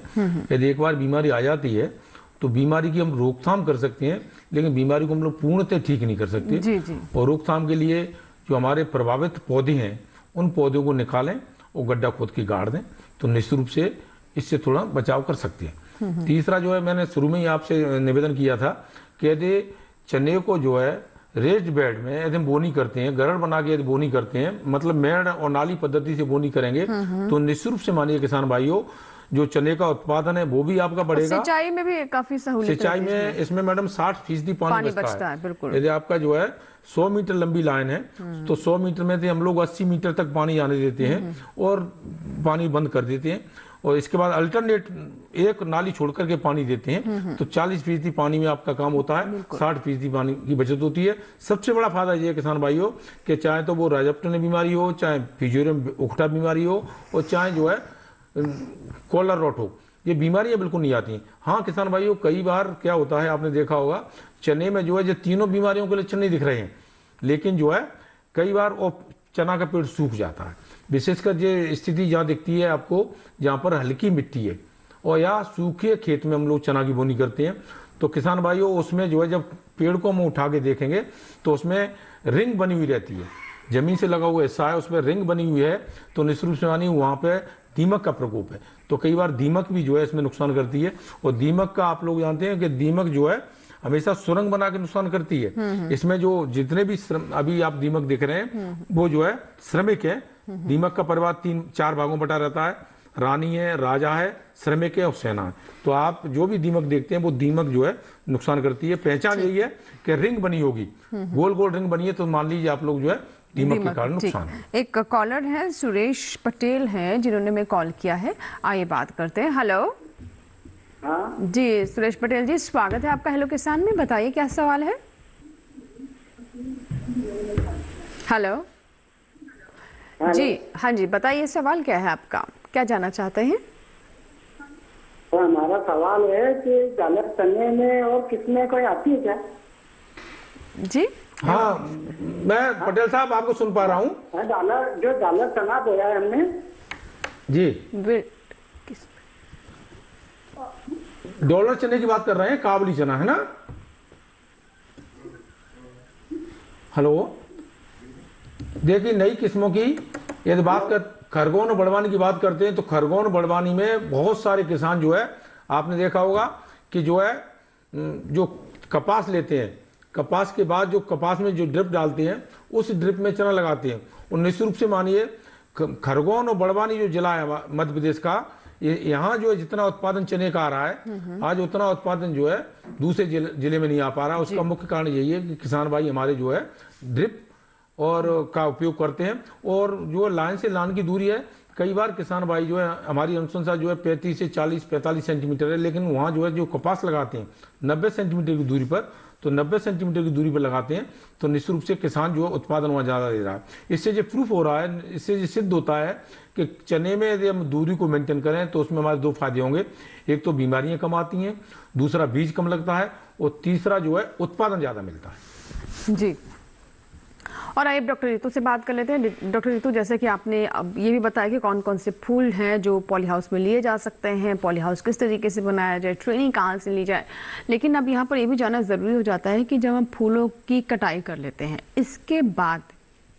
यदि एक बार बीमारी आ जाती है तो बीमारी की हम रोकथाम कर सकते हैं, लेकिन बीमारी को हम लोग पूर्णतः ठीक नहीं कर सकते। जी जी। और रोकथाम के लिए जो हमारे प्रभावित पौधे हैं उन पौधों को निकालें और गड्ढा खोद के गाड़ दें, तो निश्चित रूप से इससे थोड़ा बचाव कर सकते हैं। तीसरा जो है, मैंने शुरू में ही आपसे निवेदन किया था कि यदि चने को जो है रेस्ड बेड में यदि हम बोनी करते हैं, गरड़ बना के यदि बोनी करते हैं, मतलब मेड़ और नाली पद्धति से बोनी करेंगे, तो निश्चित रूप से मानिए किसान भाइयों जो चने का उत्पादन है वो भी आपका बढ़ेगा। सिंचाई में भी काफी सहूलियत, सिंचाई में इसमें मैडम 60% पानी बचता है। बिल्कुल। यदि आपका जो है 100 मीटर लंबी लाइन है तो 100 मीटर में से हम लोग 80 मीटर तक पानी आने देते हैं और पानी बंद कर देते हैं, और इसके बाद अल्टरनेट एक नाली छोड़ करके पानी देते हैं, तो 40% पानी में आपका काम होता है, 60% पानी की बचत होती है। सबसे बड़ा फायदा ये है किसान भाइयों कि चाहे तो वो राजपटनी बीमारी हो, चाहे फिजियोरम उखटा बीमारी हो, और चाहे जो है कॉलर रॉट हो, ये बीमारियां बिल्कुल नहीं आती। हाँ किसान भाइयों, कई बार क्या होता है आपने देखा होगा, चने में जो है जो तीनों बीमारियों के लक्षण नहीं दिख रहे हैं, लेकिन जो है कई बार वो चना का पेड़ सूख जाता है। विशेषकर ये स्थिति जहाँ दिखती है आपको जहाँ पर हल्की मिट्टी है और या सूखे खेत में हम लोग चना की बोनी करते हैं, तो किसान भाइयों उसमें जो है जब पेड़ को हम उठा के देखेंगे तो उसमें रिंग बनी हुई रहती है, जमीन से लगा हुआ हिस्सा है उसमें रिंग बनी हुई है, तो निश्चित रूप से मानिए वहाँ पे दीमक का प्रकोप है। तो कई बार दीमक भी जो है इसमें नुकसान करती है, और दीमक का आप लोग जानते हैं कि दीमक जो है हमेशा सुरंग बना के नुकसान करती है। इसमें जो जितने भी अभी आप दीमक देख रहे हैं वो जो है श्रमिक है। दीमक का परिवार 3-4 भागों बटा रहता है, रानी है, राजा है, श्रमिक है और सेना है। तो आप जो भी दीमक देखते हैं वो दीमक जो है नुकसान करती है। पहचान यही है कि रिंग बनी होगी, गोल गोल रिंग बनी है, तो मान लीजिए आप लोग जो है दीमक के कारण नुकसान है। एक कॉलर है सुरेश पटेल हैं जिन्होंने मैं कॉल किया है, आइए बात करते हैं। हेलो। हाँ जी सुरेश पटेल जी, स्वागत है आपका हेलो किसान में, बताइए क्या सवाल है। हेलो जी, हाँ जी बताइए सवाल क्या है आपका, क्या जानना चाहते हैं? तो हमारा सवाल है कि जालक चने में और किसमें कोई आती है क्या? जी हाँ मैं पटेल साहब आपको सुन पा रहा हूँ। जो जालक चना बोया है हमने जी, डॉलर चने की बात कर रहे हैं, काबुली चना है ना। हेलो, देखिए नई किस्मों की यदि बात कर खरगोन और बड़वानी की बात करते हैं तो खरगोन और बड़वानी में बहुत सारे किसान जो है आपने देखा होगा कि जो है जो कपास लेते हैं, कपास के बाद जो कपास में जो ड्रिप डालते हैं उस ड्रिप में चना लगाते हैं। और निश्चित रूप से मानिए खरगोन और बड़वानी जो जिला है मध्य प्रदेश का, यहाँ जो है जितना उत्पादन चने का आ रहा है आज उतना उत्पादन जो है दूसरे जिले में नहीं आ पा रहा। उसका मुख्य कारण यही है कि किसान भाई हमारे जो है ड्रिप और का उपयोग करते हैं। और जो लाइन से लाइन की दूरी है, कई बार किसान भाई जो है हमारी अनुशंसा जो है 35 से 40-45 सेंटीमीटर है, लेकिन वहाँ जो है जो कपास लगाते हैं 90 सेंटीमीटर की दूरी पर, तो 90 सेंटीमीटर की दूरी पर लगाते हैं तो निश्चित रूप से किसान जो है उत्पादन वहाँ ज़्यादा दे रहा है। इससे जो प्रूफ हो रहा है, इससे ये सिद्ध होता है कि चने में यदि हम दूरी को मेंटेन करें तो उसमें हमारे 2 फायदे होंगे। एक तो बीमारियां कम आती हैं, दूसरा बीज कम लगता है, और तीसरा जो है उत्पादन ज़्यादा मिलता है। जी, और आइए डॉक्टर रितु से बात कर लेते हैं। डॉक्टर रितु, जैसे कि आपने अब ये भी बताया कि कौन कौन से फूल हैं जो पॉली हाउस में लिए जा सकते हैं, पॉली हाउस किस तरीके से बनाया जाए, ट्रेनिंग कहाँ से ली जाए, लेकिन अब यहाँ पर ये भी जानना ज़रूरी हो जाता है कि जब हम फूलों की कटाई कर लेते हैं इसके बाद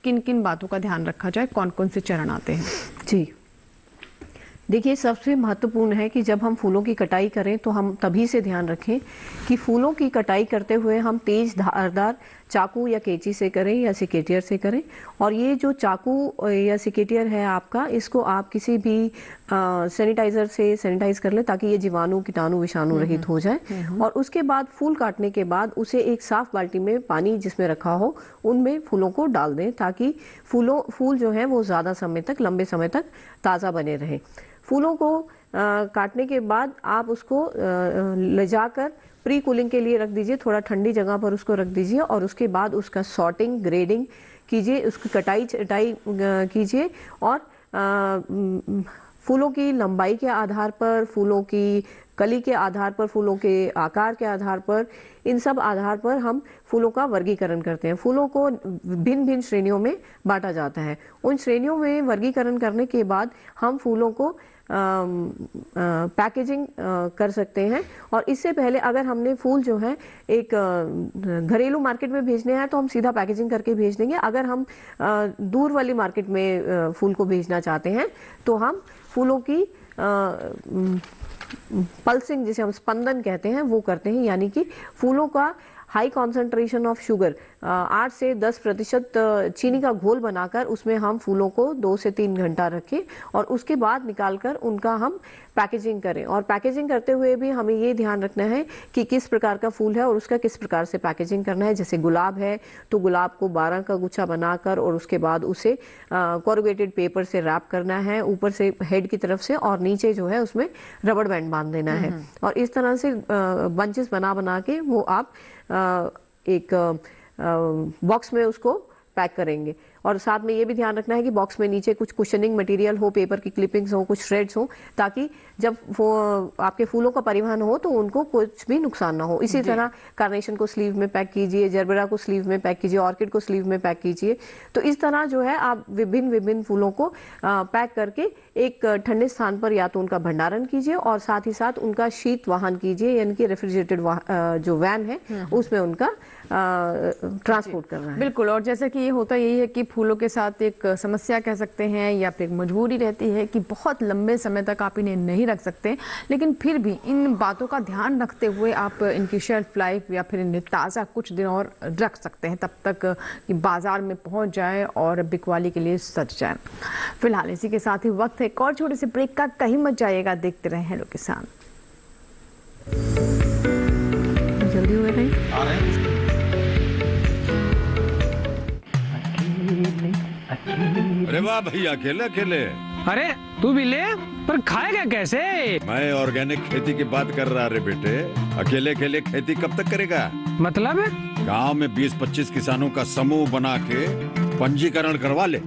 किन किन बातों का ध्यान रखा जाए, कौन कौन से चरण आते हैं? जी देखिए, सबसे महत्वपूर्ण है कि जब हम फूलों की कटाई करें तो हम तभी से ध्यान रखें कि फूलों की कटाई करते हुए हम तेज धारदार चाकू या कैंची से करें या सिकेटियर से करें। और ये जो चाकू या सिकेटियर है आपका, इसको आप किसी भी सैनिटाइज़र से सैनिटाइज कर लें ताकि ये जीवाणु कीटाणु विषाणु रहित हो जाए। और उसके बाद फूल काटने के बाद उसे एक साफ बाल्टी में पानी जिसमें रखा हो उनमें फूलों को डाल दें ताकि फूल जो है वो ज़्यादा समय तक, लंबे समय तक ताज़ा बने रहें। फूलों को काटने के बाद आप उसको ले जाकर प्री कूलिंग के लिए रख दीजिए, थोड़ा ठंडी जगह पर उसको रख दीजिए और उसके बाद उसका सॉर्टिंग ग्रेडिंग कीजिए, उसकी कटाई छटाई कीजिए। और फूलों की लंबाई के आधार पर, फूलों की कली के आधार पर, फूलों के आकार के आधार पर, इन सब आधार पर हम फूलों का वर्गीकरण करते हैं। फूलों को भिन्न भिन्न श्रेणियों में बांटा जाता है। उन श्रेणियों में वर्गीकरण करने के बाद हम फूलों को पैकेजिंग कर सकते हैं। और इससे पहले अगर हमने फूल जो है एक घरेलू मार्केट में भेजने हैं तो हम सीधा पैकेजिंग करके भेज देंगे। अगर हम दूर वाली मार्केट में फूल को भेजना चाहते हैं तो हम फूलों की पल्सिंग, जिसे हम स्पंदन कहते हैं, वो करते हैं। यानी कि फूलों का हाई कॉन्सेंट्रेशन ऑफ शुगर 8 से 10% चीनी का घोल बनाकर उसमें हम फूलों को 2 से 3 घंटा रखें और उसके बाद निकालकर उनका हम पैकेजिंग करें। और पैकेजिंग करते हुए भी हमें ये ध्यान रखना है कि किस प्रकार का फूल है और उसका किस प्रकार से पैकेजिंग करना है। जैसे गुलाब है तो गुलाब को 12 का गुच्छा बनाकर और उसके बाद उसे कोरुगेटेड पेपर से रैप करना है ऊपर से हेड की तरफ से, और नीचे जो है उसमें रबड़ बैंड बांध देना है। और इस तरह से बंचेस बना के वो आप एक बॉक्स में उसको पैक करेंगे। और साथ में ये भी ध्यान रखना है कि बॉक्स में नीचे कुछ कुशनिंग मटेरियल हो, पेपर की क्लिपिंग्स हो, कुछ श्रेड्स हो, ताकि जब आपके फूलों का परिवहन हो तो उनको कुछ भी नुकसान ना हो। इसी तरह कार्नेशन को स्लीव में पैक कीजिए, जरबेरा को स्लीव में पैक कीजिए, ऑर्किड को स्लीव में पैक कीजिए। तो इस तरह जो है आप विभिन्न फूलों को पैक करके एक ठंडे स्थान पर या तो उनका भंडारण कीजिए और साथ ही साथ उनका शीत वाहन कीजिए, यानी कि रेफ्रिजरेटेड जो वैन है उसमें उनका ट्रांसपोर्ट करना है। बिल्कुल। और जैसे कि ये होता यही है कि फूलों के साथ एक समस्या कह सकते हैं या फिर एक मजबूरी रहती है कि बहुत लंबे समय तक आप इन्हें नहीं रख सकते, लेकिन फिर भी इन बातों का ध्यान रखते हुए आप इनकी शेल्फ लाइफ या फिर इन्हें ताज़ा कुछ दिन और रख सकते हैं तब तक कि बाजार में पहुंच जाए और बिकवाली के लिए सज जाए। फिलहाल इसी के साथ ही वक्त है एक और छोटे से ब्रेक का, कहीं मत जाइएगा, देखते रहें हेलो किसान। जल्दी हुए नहीं आ रहे हैं। अरे वाह भैया, अकेले अकेले। अरे तू भी ले, पर खाएगा कैसे? मैं ऑर्गेनिक खेती की बात कर रहा रे बेटे। अकेले अकेले खेती कब तक करेगा? मतलब गांव में 20-25 किसानों का समूह बना के पंजीकरण करवा ले,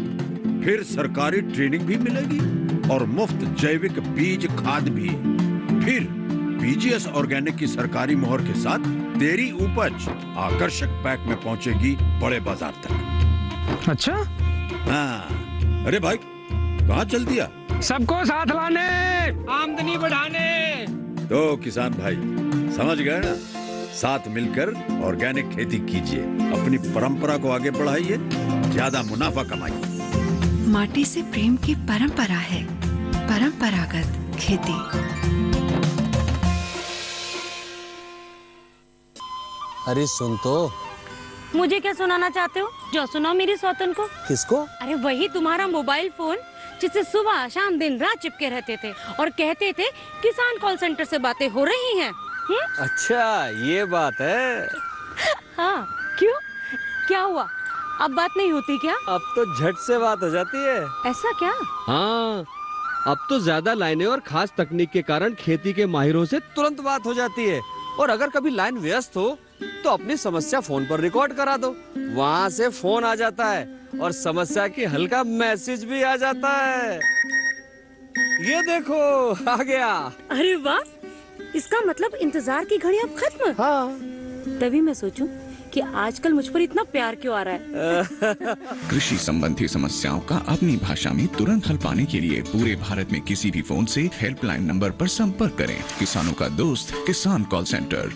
फिर सरकारी ट्रेनिंग भी मिलेगी और मुफ्त जैविक बीज खाद भी। फिर बीजीएस ऑर्गेनिक की सरकारी मोहर के साथ तेरी उपज आकर्षक पैक में पहुंचेगी बड़े बाजार तक। अच्छा? हाँ। अरे भाई कहाँ चल दिया? सबको साथ लाने, आमदनी बढ़ाने। तो किसान भाई समझ गए ना, साथ मिलकर ऑर्गेनिक खेती कीजिए, अपनी परंपरा को आगे बढ़ाइए, ज्यादा मुनाफा कमाइए। माटी से प्रेम की परंपरा है परंपरागत खेती। अरे सुन तो, मुझे क्या सुनाना चाहते हो? जो सुनाओ मेरी सौतन को। किसको? अरे वही तुम्हारा मोबाइल फोन जिससे सुबह शाम दिन रात चिपके रहते थे और कहते थे किसान कॉल सेंटर से बातें हो रही हैं। अच्छा ये बात है। हाँ क्यों, क्या हुआ? अब बात नहीं होती क्या? अब तो झट से बात हो जाती है। ऐसा क्या? हाँ, अब तो ज्यादा लाइनें और खास तकनीक के कारण खेती के माहिरों से तुरंत बात हो जाती है। और अगर कभी लाइन व्यस्त हो तो अपनी समस्या फोन पर रिकॉर्ड करा दो, वहाँ से फोन आ जाता है और समस्या की हल का मैसेज भी आ जाता है। ये देखो आ गया। अरे वाह, इसका मतलब इंतजार की घड़ी अब खत्म। हाँ। तभी मैं सोचूं कि आजकल मुझ पर इतना प्यार क्यों आ रहा है। कृषि संबंधी समस्याओं का अपनी भाषा में तुरंत हल पाने के लिए पूरे भारत में किसी भी फोन से हेल्पलाइन नंबर पर संपर्क करें। किसानों का दोस्त किसान कॉल सेंटर।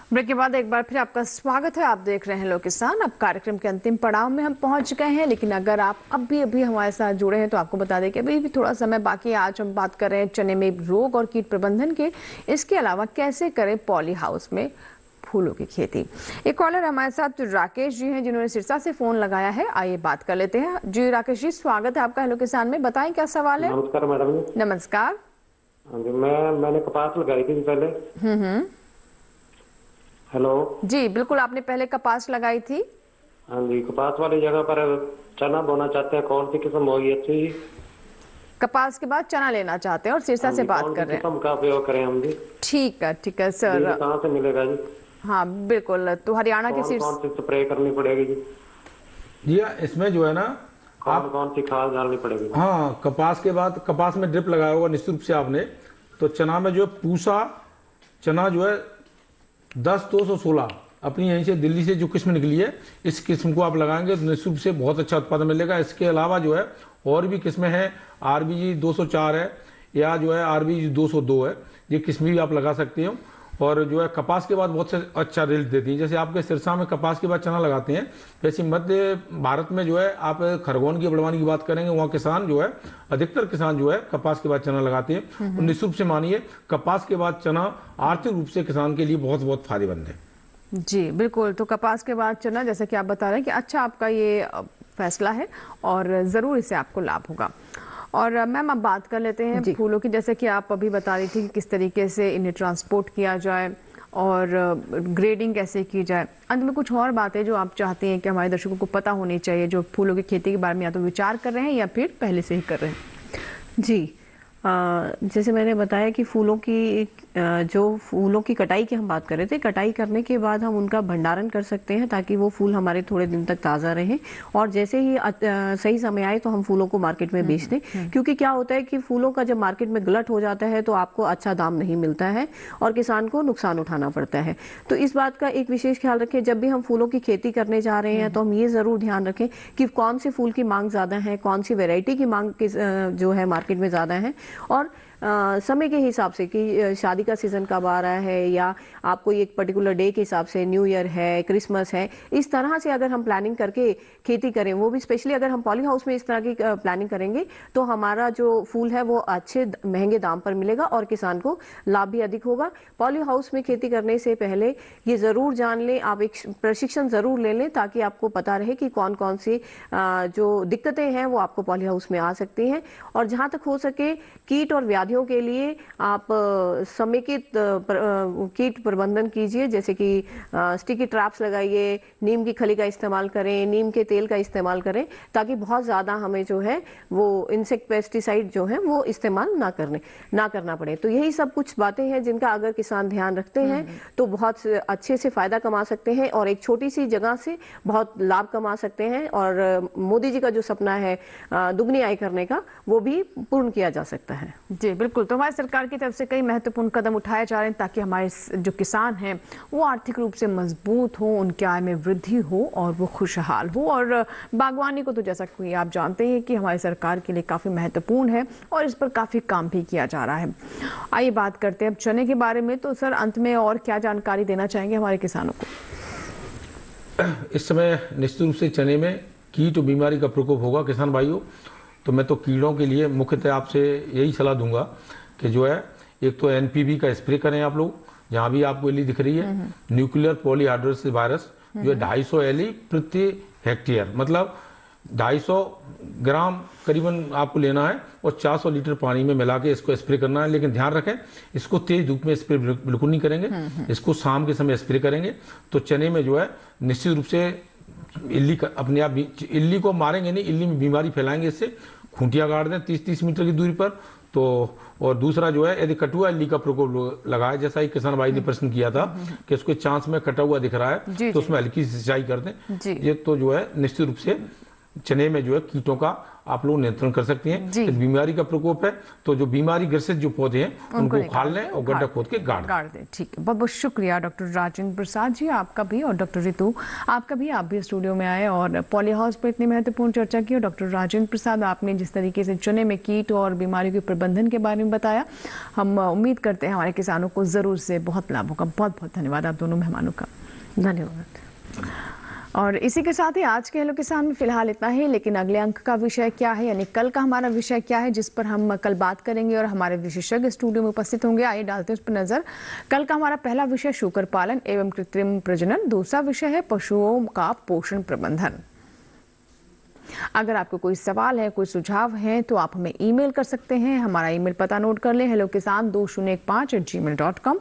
ब्रेक के बाद एक बार फिर आपका स्वागत है। आप देख रहे हैं हेलो किसान। अब कार्यक्रम के अंतिम पड़ाव में हम पहुंच गए हैं, लेकिन अगर आप अभी हमारे साथ जुड़े हैं तो आपको बता दें कि अभी भी थोड़ा समय बाकी है। आज हम बात कर रहे हैं चने में रोग और कीट प्रबंधन के, इसके अलावा कैसे करें पॉली हाउस में फूलों की खेती। एक कॉलर हमारे साथ राकेश जी हैं जिन्होंने सिरसा से फोन लगाया है। आइए बात कर लेते हैं। जी राकेश जी, स्वागत है आपका हेलो किसान में। बताएं क्या सवाल है। नमस्कार मैडम जी। नमस्कार। मैंने कपास लगाई थी पहले। हेलो जी, बिल्कुल, आपने पहले कपास लगाई थी। हाँ जी, कपास वाली जगह पर चना बोना चाहते हैं, कौन सी किस्म होगी अच्छी? कपास के बाद चना लेना चाहते हैं और सिरसा से बात कर रहे हैं। किस्म का उपयोग करें हम जी? ठीक है सर। कहाँ से मिलेगा जी? हाँ बिल्कुल, तो हरियाणा के सिरसा। कौन सी स्प्रे करनी पड़ेगी जी? जी इसमें जो है ना, आप कौन सी खाद डालनी पड़ेगी? हाँ, कपास के बाद कपास में ड्रिप लगाया होगा निश्चित रूप से आपने, तो चना में जो पूसा चना जो है 10-216 अपनी यहीं से दिल्ली से जो किस्म निकली है, इस किस्म को आप लगाएंगे तो निश्चित रूप से बहुत अच्छा उत्पादन मिलेगा। इसके अलावा जो है और भी किस्में हैं, RBG 204 है या जो है RBG 202 है, ये किस्म भी आप लगा सकते हो। और जो है कपास के बाद बहुत से अच्छा रिजल्ट देती है। जैसे आपके सिरसा में कपास के बाद चना लगाते हैं, वैसे मध्य भारत में जो है आप खरगोन की बड़वानी की बात करेंगे, वहाँ किसान जो है अधिकतर किसान जो है कपास के बाद चना लगाते हैं। और निश्चित रूप से मानिए कपास के बाद चना आर्थिक रूप से किसान के लिए बहुत फायदेमंद है। जी बिल्कुल, तो कपास के बाद चना, जैसे कि आप बता रहे हैं कि अच्छा आपका ये फैसला है और ज़रूर इससे आपको लाभ होगा। और मैम अब बात कर लेते हैं फूलों की। जैसे कि आप अभी बता रही थी कि किस तरीके से इन्हें ट्रांसपोर्ट किया जाए और ग्रेडिंग कैसे की जाए। अंत में कुछ और बातें जो आप चाहते हैं कि हमारे दर्शकों को पता होनी चाहिए, जो फूलों की खेती के बारे में या तो विचार कर रहे हैं या फिर पहले से ही कर रहे हैं। जी, जैसे मैंने बताया कि फूलों की कटाई की हम बात कर रहे थे। कटाई करने के बाद हम उनका भंडारण कर सकते हैं ताकि वो फूल हमारे थोड़े दिन तक ताज़ा रहें, और जैसे ही सही समय आए तो हम फूलों को मार्केट में बेच दें। क्योंकि क्या होता है कि फूलों का जब मार्केट में गलत हो जाता है तो आपको अच्छा दाम नहीं मिलता है और किसान को नुकसान उठाना पड़ता है। तो इस बात का एक विशेष ख्याल रखें, जब भी हम फूलों की खेती करने जा रहे हैं तो हम ये ज़रूर ध्यान रखें कि कौन से फूल की मांग ज़्यादा है, कौन सी वेराइटी की मांग जो है मार्केट में ज़्यादा है, और समय के हिसाब से कि शादी का सीज़न कब आ रहा है या आपको एक पर्टिकुलर डे के हिसाब से, न्यू ईयर है, क्रिसमस है, इस तरह से अगर हम प्लानिंग करके खेती करें, वो भी स्पेशली अगर हम पॉली हाउस में इस तरह की प्लानिंग करेंगे तो हमारा जो फूल है वो अच्छे महंगे दाम पर मिलेगा और किसान को लाभ भी अधिक होगा। पॉली हाउस में खेती करने से पहले ये ज़रूर जान लें, आप एक प्रशिक्षण ज़रूर ले लें ताकि आपको पता रहे कि कौन कौन सी जो दिक्कतें हैं वो आपको पॉली हाउस में आ सकती हैं। और जहाँ तक हो सके कीट और व्याधियों के लिए आप समेकित कीट प्रबंधन कीजिए, जैसे कि स्टिकी ट्रैप्स लगाइए, नीम की खली का इस्तेमाल करें, नीम के तेल का इस्तेमाल करें, ताकि बहुत ज़्यादा हमें जो है वो इंसेक्ट पेस्टिसाइड जो है वो इस्तेमाल ना करना पड़े। तो यही सब कुछ बातें हैं जिनका अगर किसान ध्यान रखते हैं तो बहुत अच्छे से फ़ायदा कमा सकते हैं और एक छोटी सी जगह से बहुत लाभ कमा सकते हैं। और मोदी जी का जो सपना है दुगनी आय करने का, वो भी पूर्ण किया जा सकता है। जी बिल्कुल, तो हमारी सरकार की तरफ से कई महत्वपूर्ण कदम उठाए जा रहे हैं ताकि हमारे जो किसान हैं वो आर्थिक रूप से मजबूत हो, उनकी आय में वृद्धि हो और वो खुशहाल हो। और बागवानी को तो जैसा कि आप जानते हैं कि हमारी सरकार के लिए काफ़ी महत्वपूर्ण है और इस पर काफ़ी काम भी किया जा रहा है। आइए बात करते हैं अब चने के बारे में। तो सर अंत में और क्या जानकारी देना चाहेंगे हमारे किसानों को? इस समय निश्चित रूप से चने में कीट और बीमारी का प्रकोप होगा किसान भाइयों, तो मैं तो कीड़ों के लिए मुख्यतः आपसे यही सलाह दूंगा कि जो है एक तो NPV का स्प्रे करें आप लोग, जहाँ भी आपको इल्ली दिख रही है। न्यूक्लियर पॉलीहाइड्रोसिस वायरस जो है 250 एलई प्रति हेक्टेयर, मतलब 250 ग्राम करीबन आपको लेना है और 400 लीटर पानी में मिला के इसको स्प्रे करना है। लेकिन ध्यान रखें, इसको तेज धूप में स्प्रे बिल्कुल नहीं करेंगे, इसको शाम के समय स्प्रे करेंगे तो चने में जो है निश्चित रूप से इल्ली अपने आप इल्ली को मारेंगे नहीं, इल्ली में बीमारी फैलाएंगे। इससे खूंटियाँ गाड़ दें 30-30 मीटर की दूरी पर। तो और दूसरा जो है, यदि कटुआ इल्ली का प्रकोप लगाए, जैसा ही किसान भाई ने प्रश्न किया था कि उसके चांस में कटा हुआ दिख रहा है तो उसमें हल्की सिंचाई कर दें। ये तो जो है निश्चित रूप से चने में जो है कीटों का आप लोग नियंत्रण कर सकती हैं। यदि बीमारी का प्रकोप है तो जो बीमारी ग्रसित जो पौधे हैं उनको उखाड़ लें और गड्ढा खोद के गाड़ दें। ठीक है, बहुत बहुत शुक्रिया डॉक्टर राजेंद्र प्रसाद जी, आपका भी, और डॉक्टर रितु आपका भी। आप भी स्टूडियो में आए और पॉली हाउस पर इतनी महत्वपूर्ण चर्चा की। और डॉक्टर राजेंद्र प्रसाद, आपने जिस तरीके से चने में कीट और बीमारियों के प्रबंधन के बारे में बताया, हम उम्मीद करते हैं हमारे किसानों को जरूर से बहुत लाभ होगा। बहुत बहुत धन्यवाद आप दोनों मेहमानों का। धन्यवाद। और इसी के साथ ही आज के हेलो किसान में फिलहाल इतना ही, लेकिन अगले अंक का विषय क्या है, यानी कल का हमारा विषय क्या है, जिस पर हम कल बात करेंगे और हमारे विशेषज्ञ स्टूडियो में उपस्थित होंगे। आइए डालते हैं उस पर नजर। कल का हमारा पहला विषय शूकर पालन एवं कृत्रिम प्रजनन, दूसरा विषय है पशुओं का पोषण प्रबंधन। अगर आपको कोई सवाल है, कोई सुझाव है, तो आप हमें ईमेल कर सकते हैं। हमारा ईमेल पता नोट कर लें, hellokisan2015@gmail.com।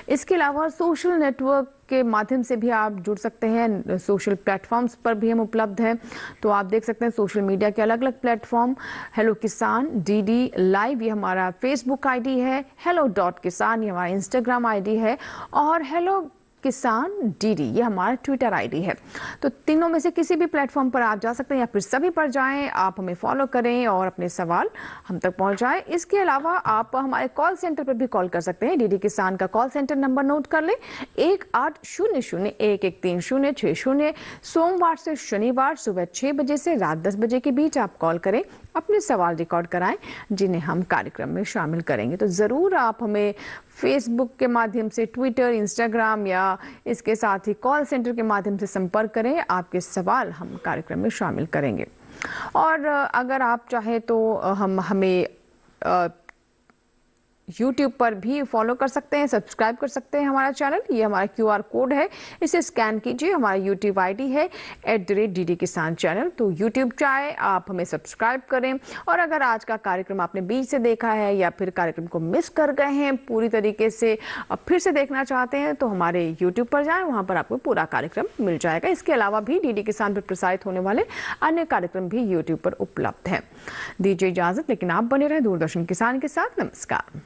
इसके अलावा सोशल नेटवर्क के माध्यम से भी आप जुड़ सकते हैं। सोशल प्लेटफॉर्म्स पर भी हम उपलब्ध हैं, तो आप देख सकते हैं सोशल मीडिया के अलग अलग प्लेटफॉर्म। हेलो किसान DD लाइव ये हमारा फेसबुक ID है, hello.kisan ये हमारा इंस्टाग्राम ID है, और हेलो किसान DD ये हमारा ट्विटर ID है। तो तीनों में से किसी भी प्लेटफॉर्म पर आप जा सकते हैं या फिर सभी पर जाएं, आप हमें फॉलो करें और अपने सवाल हम तक पहुंचाएं। इसके अलावा आप हमारे कॉल सेंटर पर भी कॉल कर सकते हैं। DD किसान का कॉल सेंटर नंबर नोट कर लें, 1800-113060। सोमवार से शनिवार सुबह 6 बजे से रात 10 बजे के बीच आप कॉल करें, अपने सवाल रिकॉर्ड कराएं, जिन्हें हम कार्यक्रम में शामिल करेंगे। तो ज़रूर आप हमें फेसबुक के माध्यम से, ट्विटर, इंस्टाग्राम या इसके साथ ही कॉल सेंटर के माध्यम से संपर्क करें। आपके सवाल हम कार्यक्रम में शामिल करेंगे। और अगर आप चाहें तो हम हमें YouTube पर भी फॉलो कर सकते हैं, सब्सक्राइब कर सकते हैं हमारा चैनल। ये हमारा QR कोड है, इसे स्कैन कीजिए। हमारा YouTube ID है @DD किसान चैनल। तो YouTube चाहे आप हमें सब्सक्राइब करें। और अगर आज का कार्यक्रम आपने बीच से देखा है या फिर कार्यक्रम को मिस कर गए हैं पूरी तरीके से, अब फिर से देखना चाहते हैं, तो हमारे YouTube पर जाएं, वहाँ पर आपको पूरा कार्यक्रम मिल जाएगा। इसके अलावा भी DD किसान पर प्रसारित होने वाले अन्य कार्यक्रम भी YouTube पर उपलब्ध हैं। दीजिए इजाजत, लेकिन आप बने रहे दूरदर्शन किसान के साथ। नमस्कार।